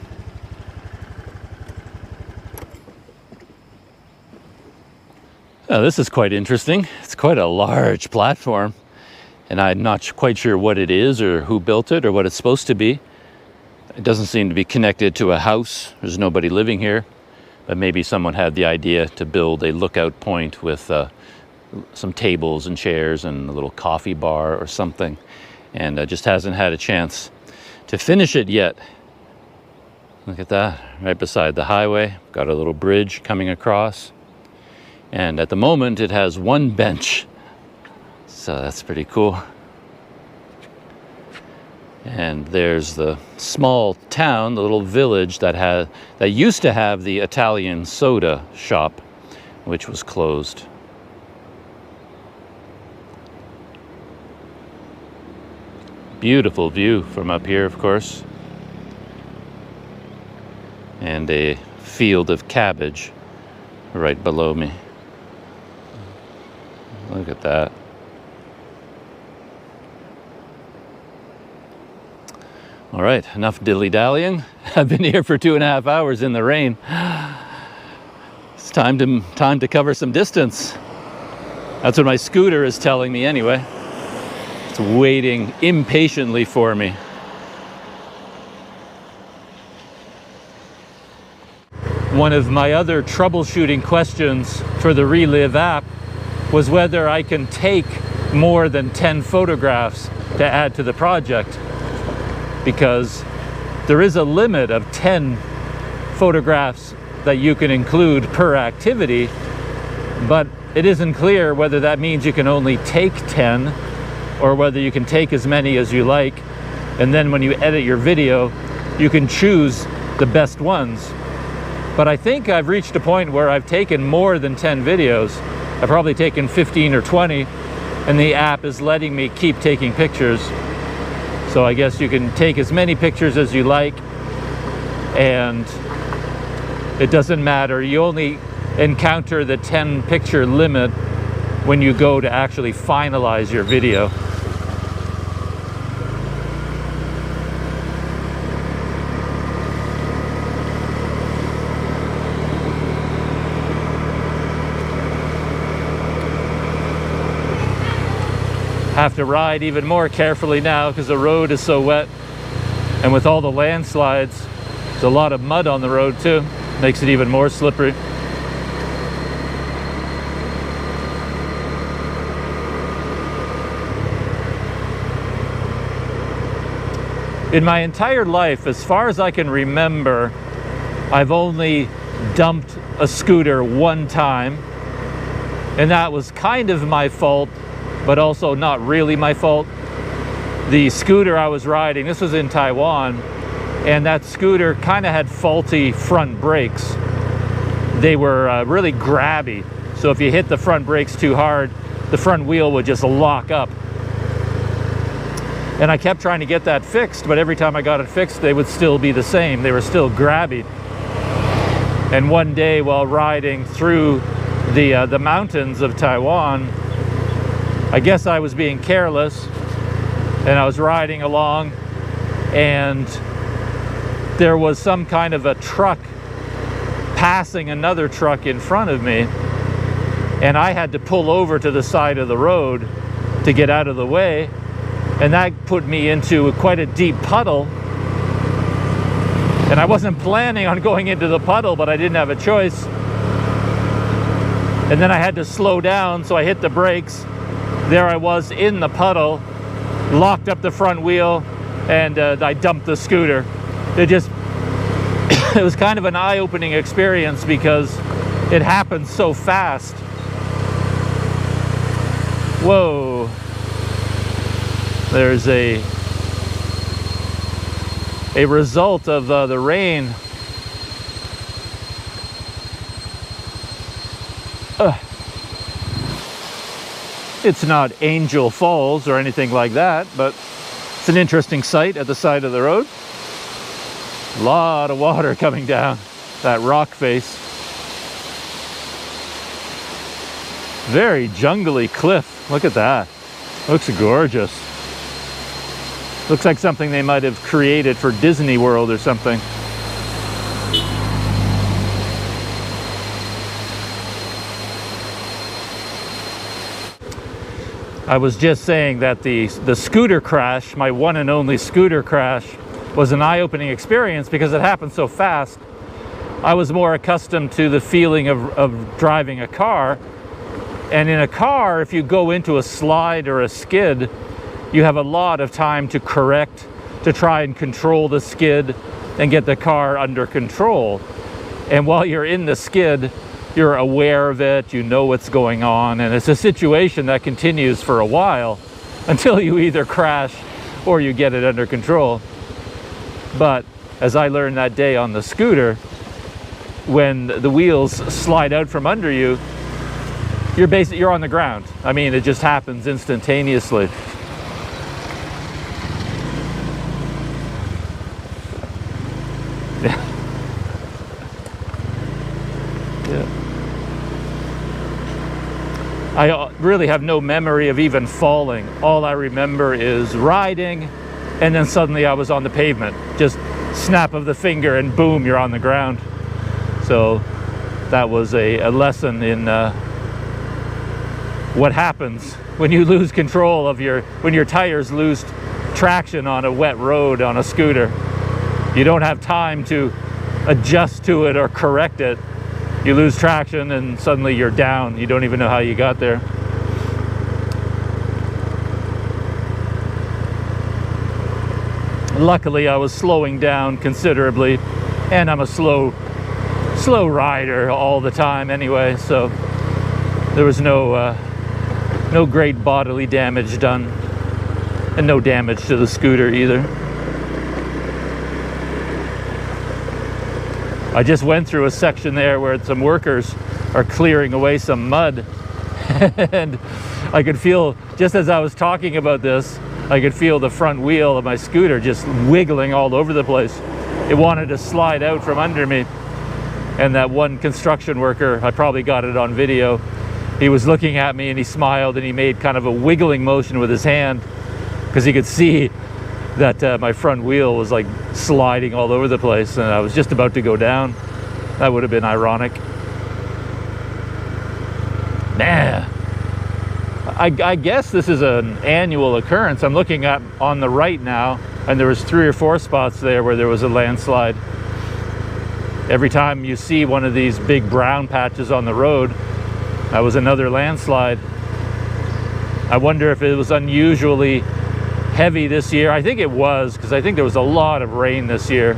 Now, this is quite interesting. It's quite a large platform. And I'm not quite sure what it is or who built it or what it's supposed to be. It doesn't seem to be connected to a house. There's nobody living here. But maybe someone had the idea to build a lookout point with some tables and chairs and a little coffee bar or something. And just hasn't had a chance to finish it yet. Look at that, right beside the highway. Got a little bridge coming across. And at the moment, it has one bench. So that's pretty cool. And there's the small town, the little village that used to have the Italian soda shop, which was closed. Beautiful view from up here, of course. And a field of cabbage right below me. Look at that. All right, enough dilly-dallying. I've been here for 2.5 hours in the rain. It's time to cover some distance. That's what my scooter is telling me anyway. It's waiting impatiently for me. One of my other troubleshooting questions for the Relive app was whether I can take more than 10 photographs to add to the project, because there is a limit of 10 photographs that you can include per activity, but it isn't clear whether that means you can only take 10 or whether you can take as many as you like, and then when you edit your video you can choose the best ones. But I think I've reached a point where I've taken more than 10 videos. I've probably taken 15 or 20, and the app is letting me keep taking pictures. So I guess you can take as many pictures as you like, and it doesn't matter. You only encounter the 10 picture limit when you go to actually finalize your video. Have to ride even more carefully now because the road is so wet, and with all the landslides there's a lot of mud on the road too. Makes it even more slippery. In my entire life, as far as I can remember, I've only dumped a scooter one time, and that was kind of my fault, but also not really my fault. The scooter I was riding, this was in Taiwan, and that scooter kind of had faulty front brakes. They were really grabby, so if you hit the front brakes too hard, the front wheel would just lock up. And I kept trying to get that fixed, but every time I got it fixed, they would still be the same. They were still grabby. And one day while riding through the mountains of Taiwan, I guess I was being careless, and I was riding along, and there was some kind of a truck passing another truck in front of me, and I had to pull over to the side of the road to get out of the way, and that put me into quite a deep puddle. And I wasn't planning on going into the puddle, but I didn't have a choice. And then I had to slow down, so I hit the brakes. There I was in the puddle, locked up the front wheel, and I dumped the scooter. It was kind of an eye-opening experience because it happened so fast. Whoa. There's a result of the rain. It's not Angel Falls or anything like that, but it's an interesting sight at the side of the road. A lot of water coming down that rock face. Very jungly cliff. Look at that. Looks gorgeous. Looks like something they might have created for Disney World or something. I was just saying that the scooter crash, my one and only scooter crash, was an eye-opening experience because it happened so fast. I was more accustomed to the feeling of driving a car. And in a car, if you go into a slide or a skid, you have a lot of time to correct, to try and control the skid and get the car under control. And while you're in the skid, you're aware of it, you know what's going on, and it's a situation that continues for a while until you either crash or you get it under control. But as I learned that day on the scooter, when the wheels slide out from under you, you're on the ground. I mean, it just happens instantaneously. Yeah. I really have no memory of even falling. All I remember is riding, and then suddenly I was on the pavement. Just snap of the finger and boom, you're on the ground. So that was a lesson in what happens when you lose control of when your tires lose traction on a wet road on a scooter. You don't have time to adjust to it or correct it. You lose traction and suddenly you're down. You don't even know how you got there. Luckily, I was slowing down considerably, and I'm a slow rider all the time anyway, so there was no great bodily damage done, and no damage to the scooter either. I just went through a section there where some workers are clearing away some mud, and I could feel, just as I was talking about this, I could feel the front wheel of my scooter just wiggling all over the place. It wanted to slide out from under me. And that one construction worker, I probably got it on video, he was looking at me and he smiled and he made kind of a wiggling motion with his hand because he could see that my front wheel was like sliding all over the place and I was just about to go down. That would have been ironic. Man, I guess this is an annual occurrence. I'm looking at on the right now, and there was 3 or 4 spots there where there was a landslide. Every time you see one of these big brown patches on the road, that was another landslide. I wonder if it was unusually heavy this year. I think it was, because I think there was a lot of rain this year.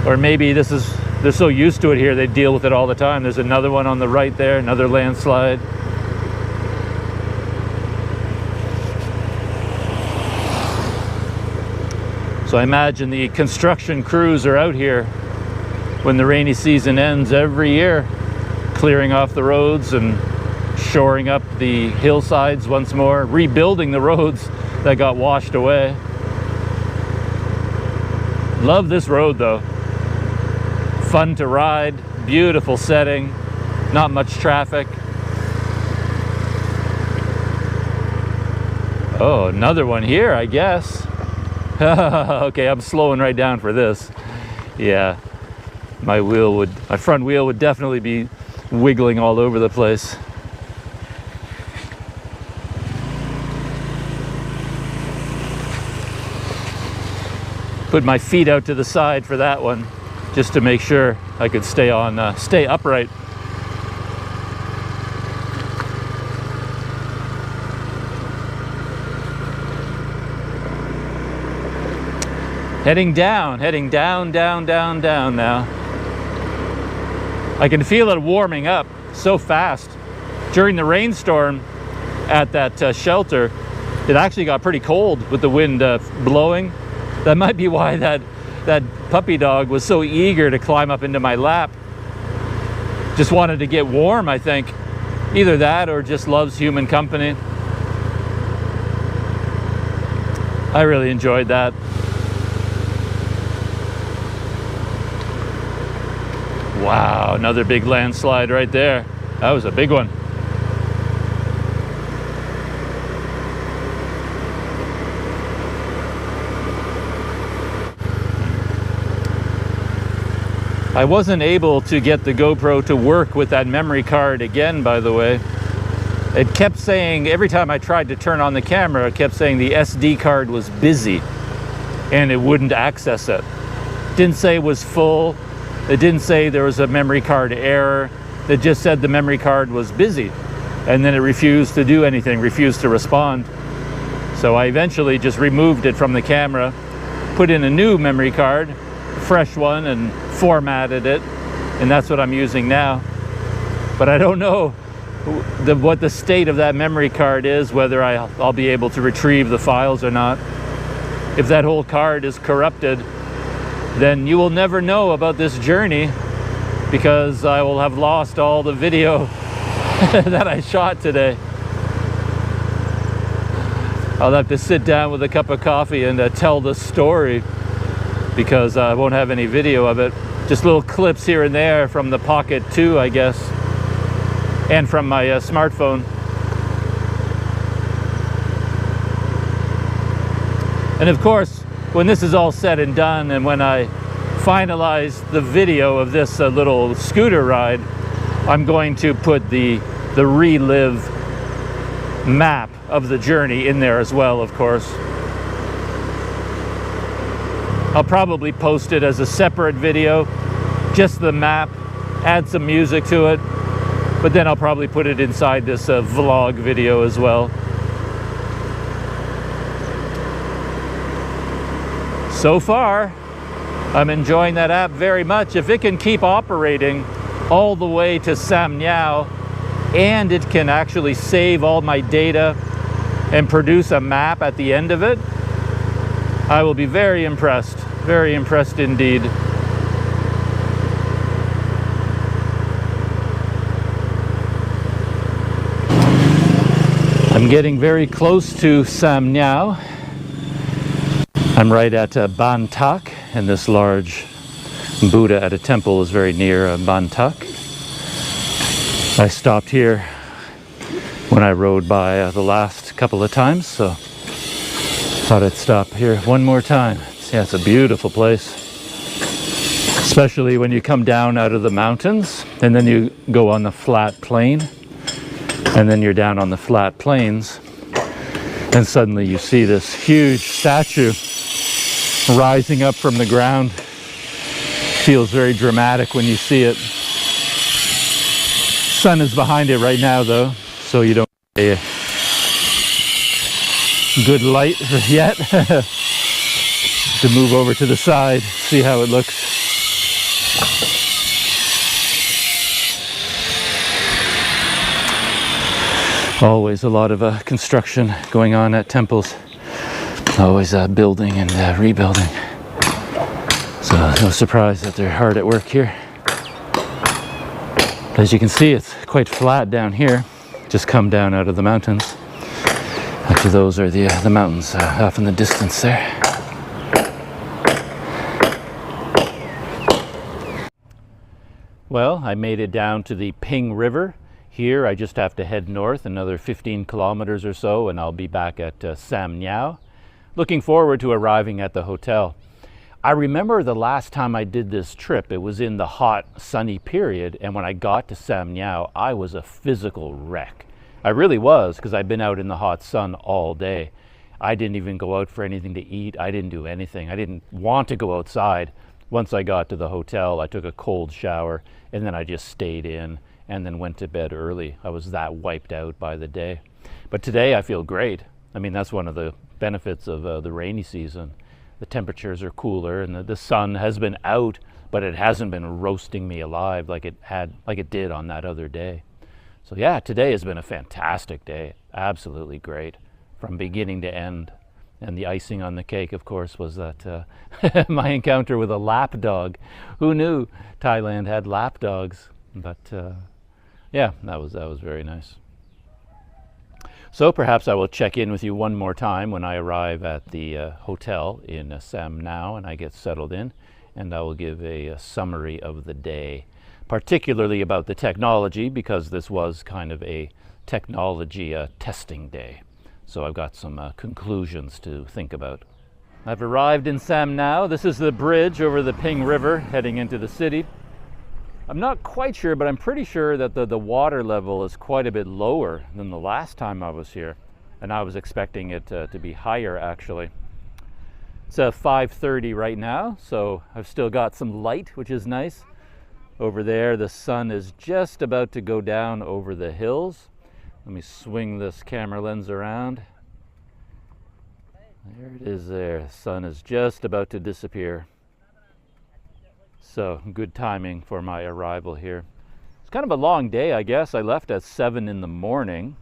Or maybe they're so used to it here, they deal with it all the time. There's another one on the right there, another landslide. So I imagine the construction crews are out here when the rainy season ends every year, clearing off the roads and shoring up the hillsides once more, rebuilding the roads that got washed away. Love this road though. Fun to ride, beautiful setting, not much traffic. Oh, another one here, I guess. Okay, I'm slowing right down for this. Yeah, my front wheel would definitely be wiggling all over the place. Put my feet out to the side for that one, just to make sure I could stay upright. Heading down, down now. I can feel it warming up so fast. During the rainstorm at that shelter, it actually got pretty cold with the wind blowing. That might be why that puppy dog was so eager to climb up into my lap. Just wanted to get warm, I think. Either that or just loves human company. I really enjoyed that. Wow, another big landslide right there. That was a big one. I wasn't able to get the GoPro to work with that memory card again, by the way. It kept saying, every time I tried to turn on the camera, it kept saying the SD card was busy and it wouldn't access it. Didn't say it was full. It didn't say there was a memory card error. It just said the memory card was busy. And then it refused to do anything, refused to respond. So I eventually just removed it from the camera, put in a new memory card, fresh one, and formatted it, and that's what I'm using now. But I don't know what the state of that memory card is, whether I'll be able to retrieve the files or not. If that whole card is corrupted, then you will never know about this journey, because I will have lost all the video that I shot today. I'll have to sit down with a cup of coffee and tell the story, because I won't have any video of it. Just little clips here and there from the Pocket 2, I guess, and from my smartphone. And of course, when this is all said and done, and when I finalize the video of this little scooter ride, I'm going to put the relive map of the journey in there as well, of course. I'll probably post it as a separate video, just the map, add some music to it, but then I'll probably put it inside this vlog video as well. So far, I'm enjoying that app very much. If it can keep operating all the way to Sam Ngao, and it can actually save all my data and produce a map at the end of it, I will be very impressed indeed. I'm getting very close to Sam Ngao. I'm right at Ban Tak, and this large Buddha at a temple is very near Ban Tak. I stopped here when I rode by the last couple of times, so thought I'd stop here one more time. Yeah, it's a beautiful place, especially when you come down out of the mountains and then you go on the flat plain, and then you're down on the flat plains, and suddenly you see this huge statue rising up from the ground. Feels very dramatic when you see it. Sun is behind it right now though, so you don't get a good light yet. To move over to the side, see how it looks. Always a lot of construction going on at temples. Always building and rebuilding. So no surprise that they're hard at work here. As you can see, it's quite flat down here. Just come down out of the mountains. Actually, those are the mountains off in the distance there. Well, I made it down to the Ping River. Here, I just have to head north another 15 kilometers or so, and I'll be back at Sam Ngao. Looking forward to arriving at the hotel. I remember the last time I did this trip, it was in the hot, sunny period, and when I got to Sam Ngao, I was a physical wreck. I really was, because I'd been out in the hot sun all day. I didn't even go out for anything to eat. I didn't do anything. I didn't want to go outside. Once I got to the hotel, I took a cold shower, and then I just stayed in and then went to bed early. I was that wiped out by the day. But today I feel great. I mean, that's one of the benefits of the rainy season. The temperatures are cooler, and the sun has been out, but it hasn't been roasting me alive like it did on that other day. So yeah, today has been a fantastic day. Absolutely great from beginning to end. And the icing on the cake, of course, was that my encounter with a lapdog. Who knew Thailand had lapdogs? But yeah, that was very nice. So perhaps I will check in with you one more time when I arrive at the hotel in Sam Ngao and I get settled in, and I will give a summary of the day, particularly about the technology, because this was kind of a technology testing day. So I've got some conclusions to think about. I've arrived in Sam Ngao. This is the bridge over the Ping River heading into the city. I'm not quite sure, but I'm pretty sure that the water level is quite a bit lower than the last time I was here, and I was expecting it to be higher actually. It's 5:30 right now, so I've still got some light, which is nice. Over there, the sun is just about to go down over the hills. Let me swing this camera lens around. There it is there. The sun is just about to disappear. So good timing for my arrival here. It's kind of a long day, I guess. I left at 7 in the morning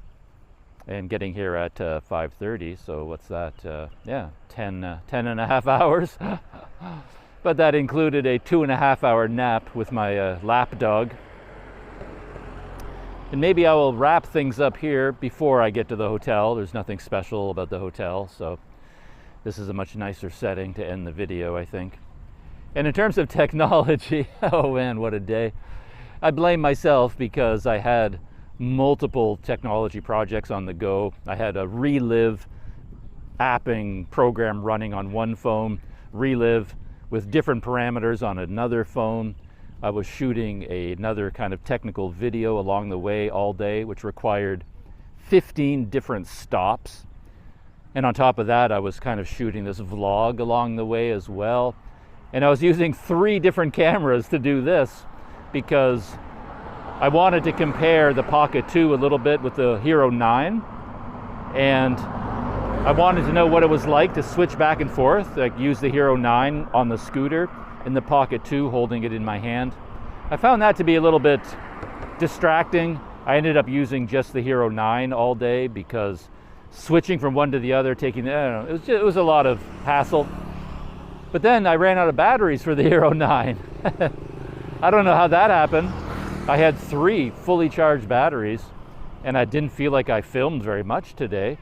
and getting here at 5:30. So what's that? Yeah, 10 and a half hours. But that included a 2.5 hour nap with my lapdog. And maybe I will wrap things up here before I get to the hotel. There's nothing special about the hotel, so this is a much nicer setting to end the video, I think. And in terms of technology, oh man, what a day. I blame myself because I had multiple technology projects on the go. I had a Relive apping program running on one phone, Relive with different parameters on another phone. I was shooting another kind of technical video along the way all day, which required 15 different stops. And on top of that, I was kind of shooting this vlog along the way as well. And I was using 3 different cameras to do this because I wanted to compare the Pocket 2 a little bit with the Hero 9. And I wanted to know what it was like to switch back and forth, like use the Hero 9 on the scooter and the Pocket 2 holding it in my hand. I found that to be a little bit distracting. I ended up using just the Hero 9 all day because switching from one to the other, taking, I don't know, it was a lot of hassle. But then I ran out of batteries for the Hero 9. I don't know how that happened. I had 3 fully charged batteries and I didn't feel like I filmed very much today,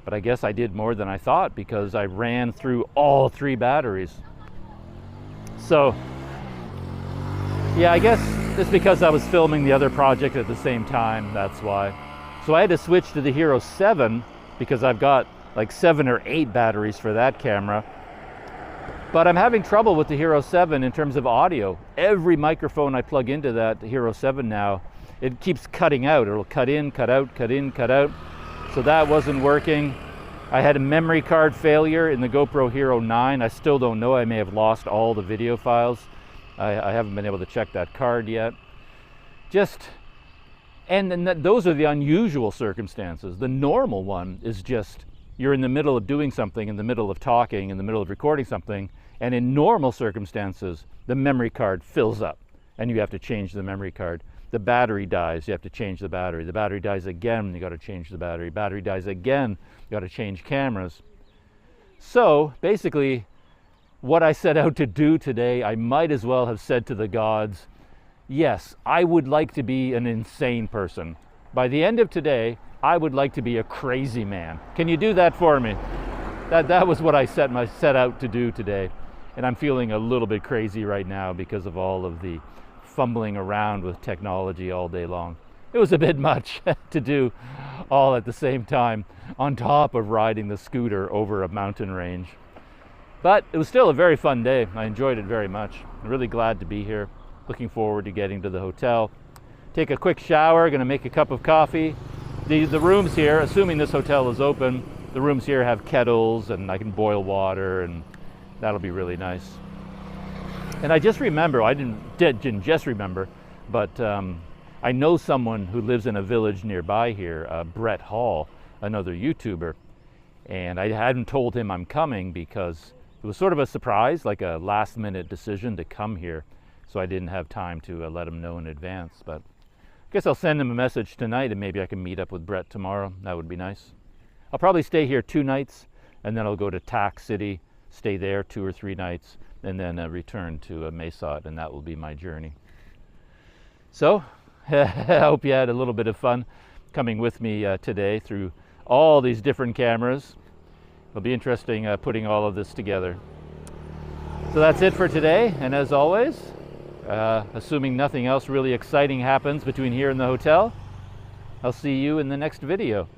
but I guess I did more than I thought because I ran through all 3 batteries. So, yeah, I guess it's because I was filming the other project at the same time, that's why. So I had to switch to the Hero 7 because I've got like 7 or 8 batteries for that camera. But I'm having trouble with the Hero 7 in terms of audio. Every microphone I plug into that Hero 7 now, it keeps cutting out. It'll cut in, cut out, cut in, cut out. So that wasn't working. I had a memory card failure in the GoPro Hero 9. I still don't know. I may have lost all the video files. I haven't been able to check that card yet. Those are the unusual circumstances. The normal one is just you're in the middle of doing something, in the middle of talking, in the middle of recording something, and in normal circumstances, the memory card fills up and you have to change the memory card. The battery dies, you have to change the battery. The battery dies again, you got to change the battery. Battery dies again, you got to change cameras. So basically, what I set out to do today, I might as well have said to the gods, yes, I would like to be an insane person. By the end of today, I would like to be a crazy man. Can you do that for me? That was what I set out to do today. And I'm feeling a little bit crazy right now because of all of the fumbling around with technology all day long. It was a bit much to do all at the same time on top of riding the scooter over a mountain range. But it was still a very fun day. I enjoyed it very much. I'm really glad to be here. Looking forward to getting to the hotel. Take a quick shower, gonna make a cup of coffee. The rooms here, assuming this hotel is open, the rooms here have kettles and I can boil water and that'll be really nice. And I just remember, I didn't just remember, but I know someone who lives in a village nearby here, Brett Hall, another YouTuber. And I hadn't told him I'm coming because it was sort of a surprise, like a last minute decision to come here. So I didn't have time to let him know in advance. But I guess I'll send him a message tonight and maybe I can meet up with Brett tomorrow. That would be nice. I'll probably stay here 2 nights and then I'll go to Tak City, stay there 2 or 3 nights, and then return to Mae Sot, and that will be my journey. So I hope you had a little bit of fun coming with me today through all these different cameras. It'll be interesting putting all of this together. So that's it for today, and as always, assuming nothing else really exciting happens between here and the hotel, I'll see you in the next video.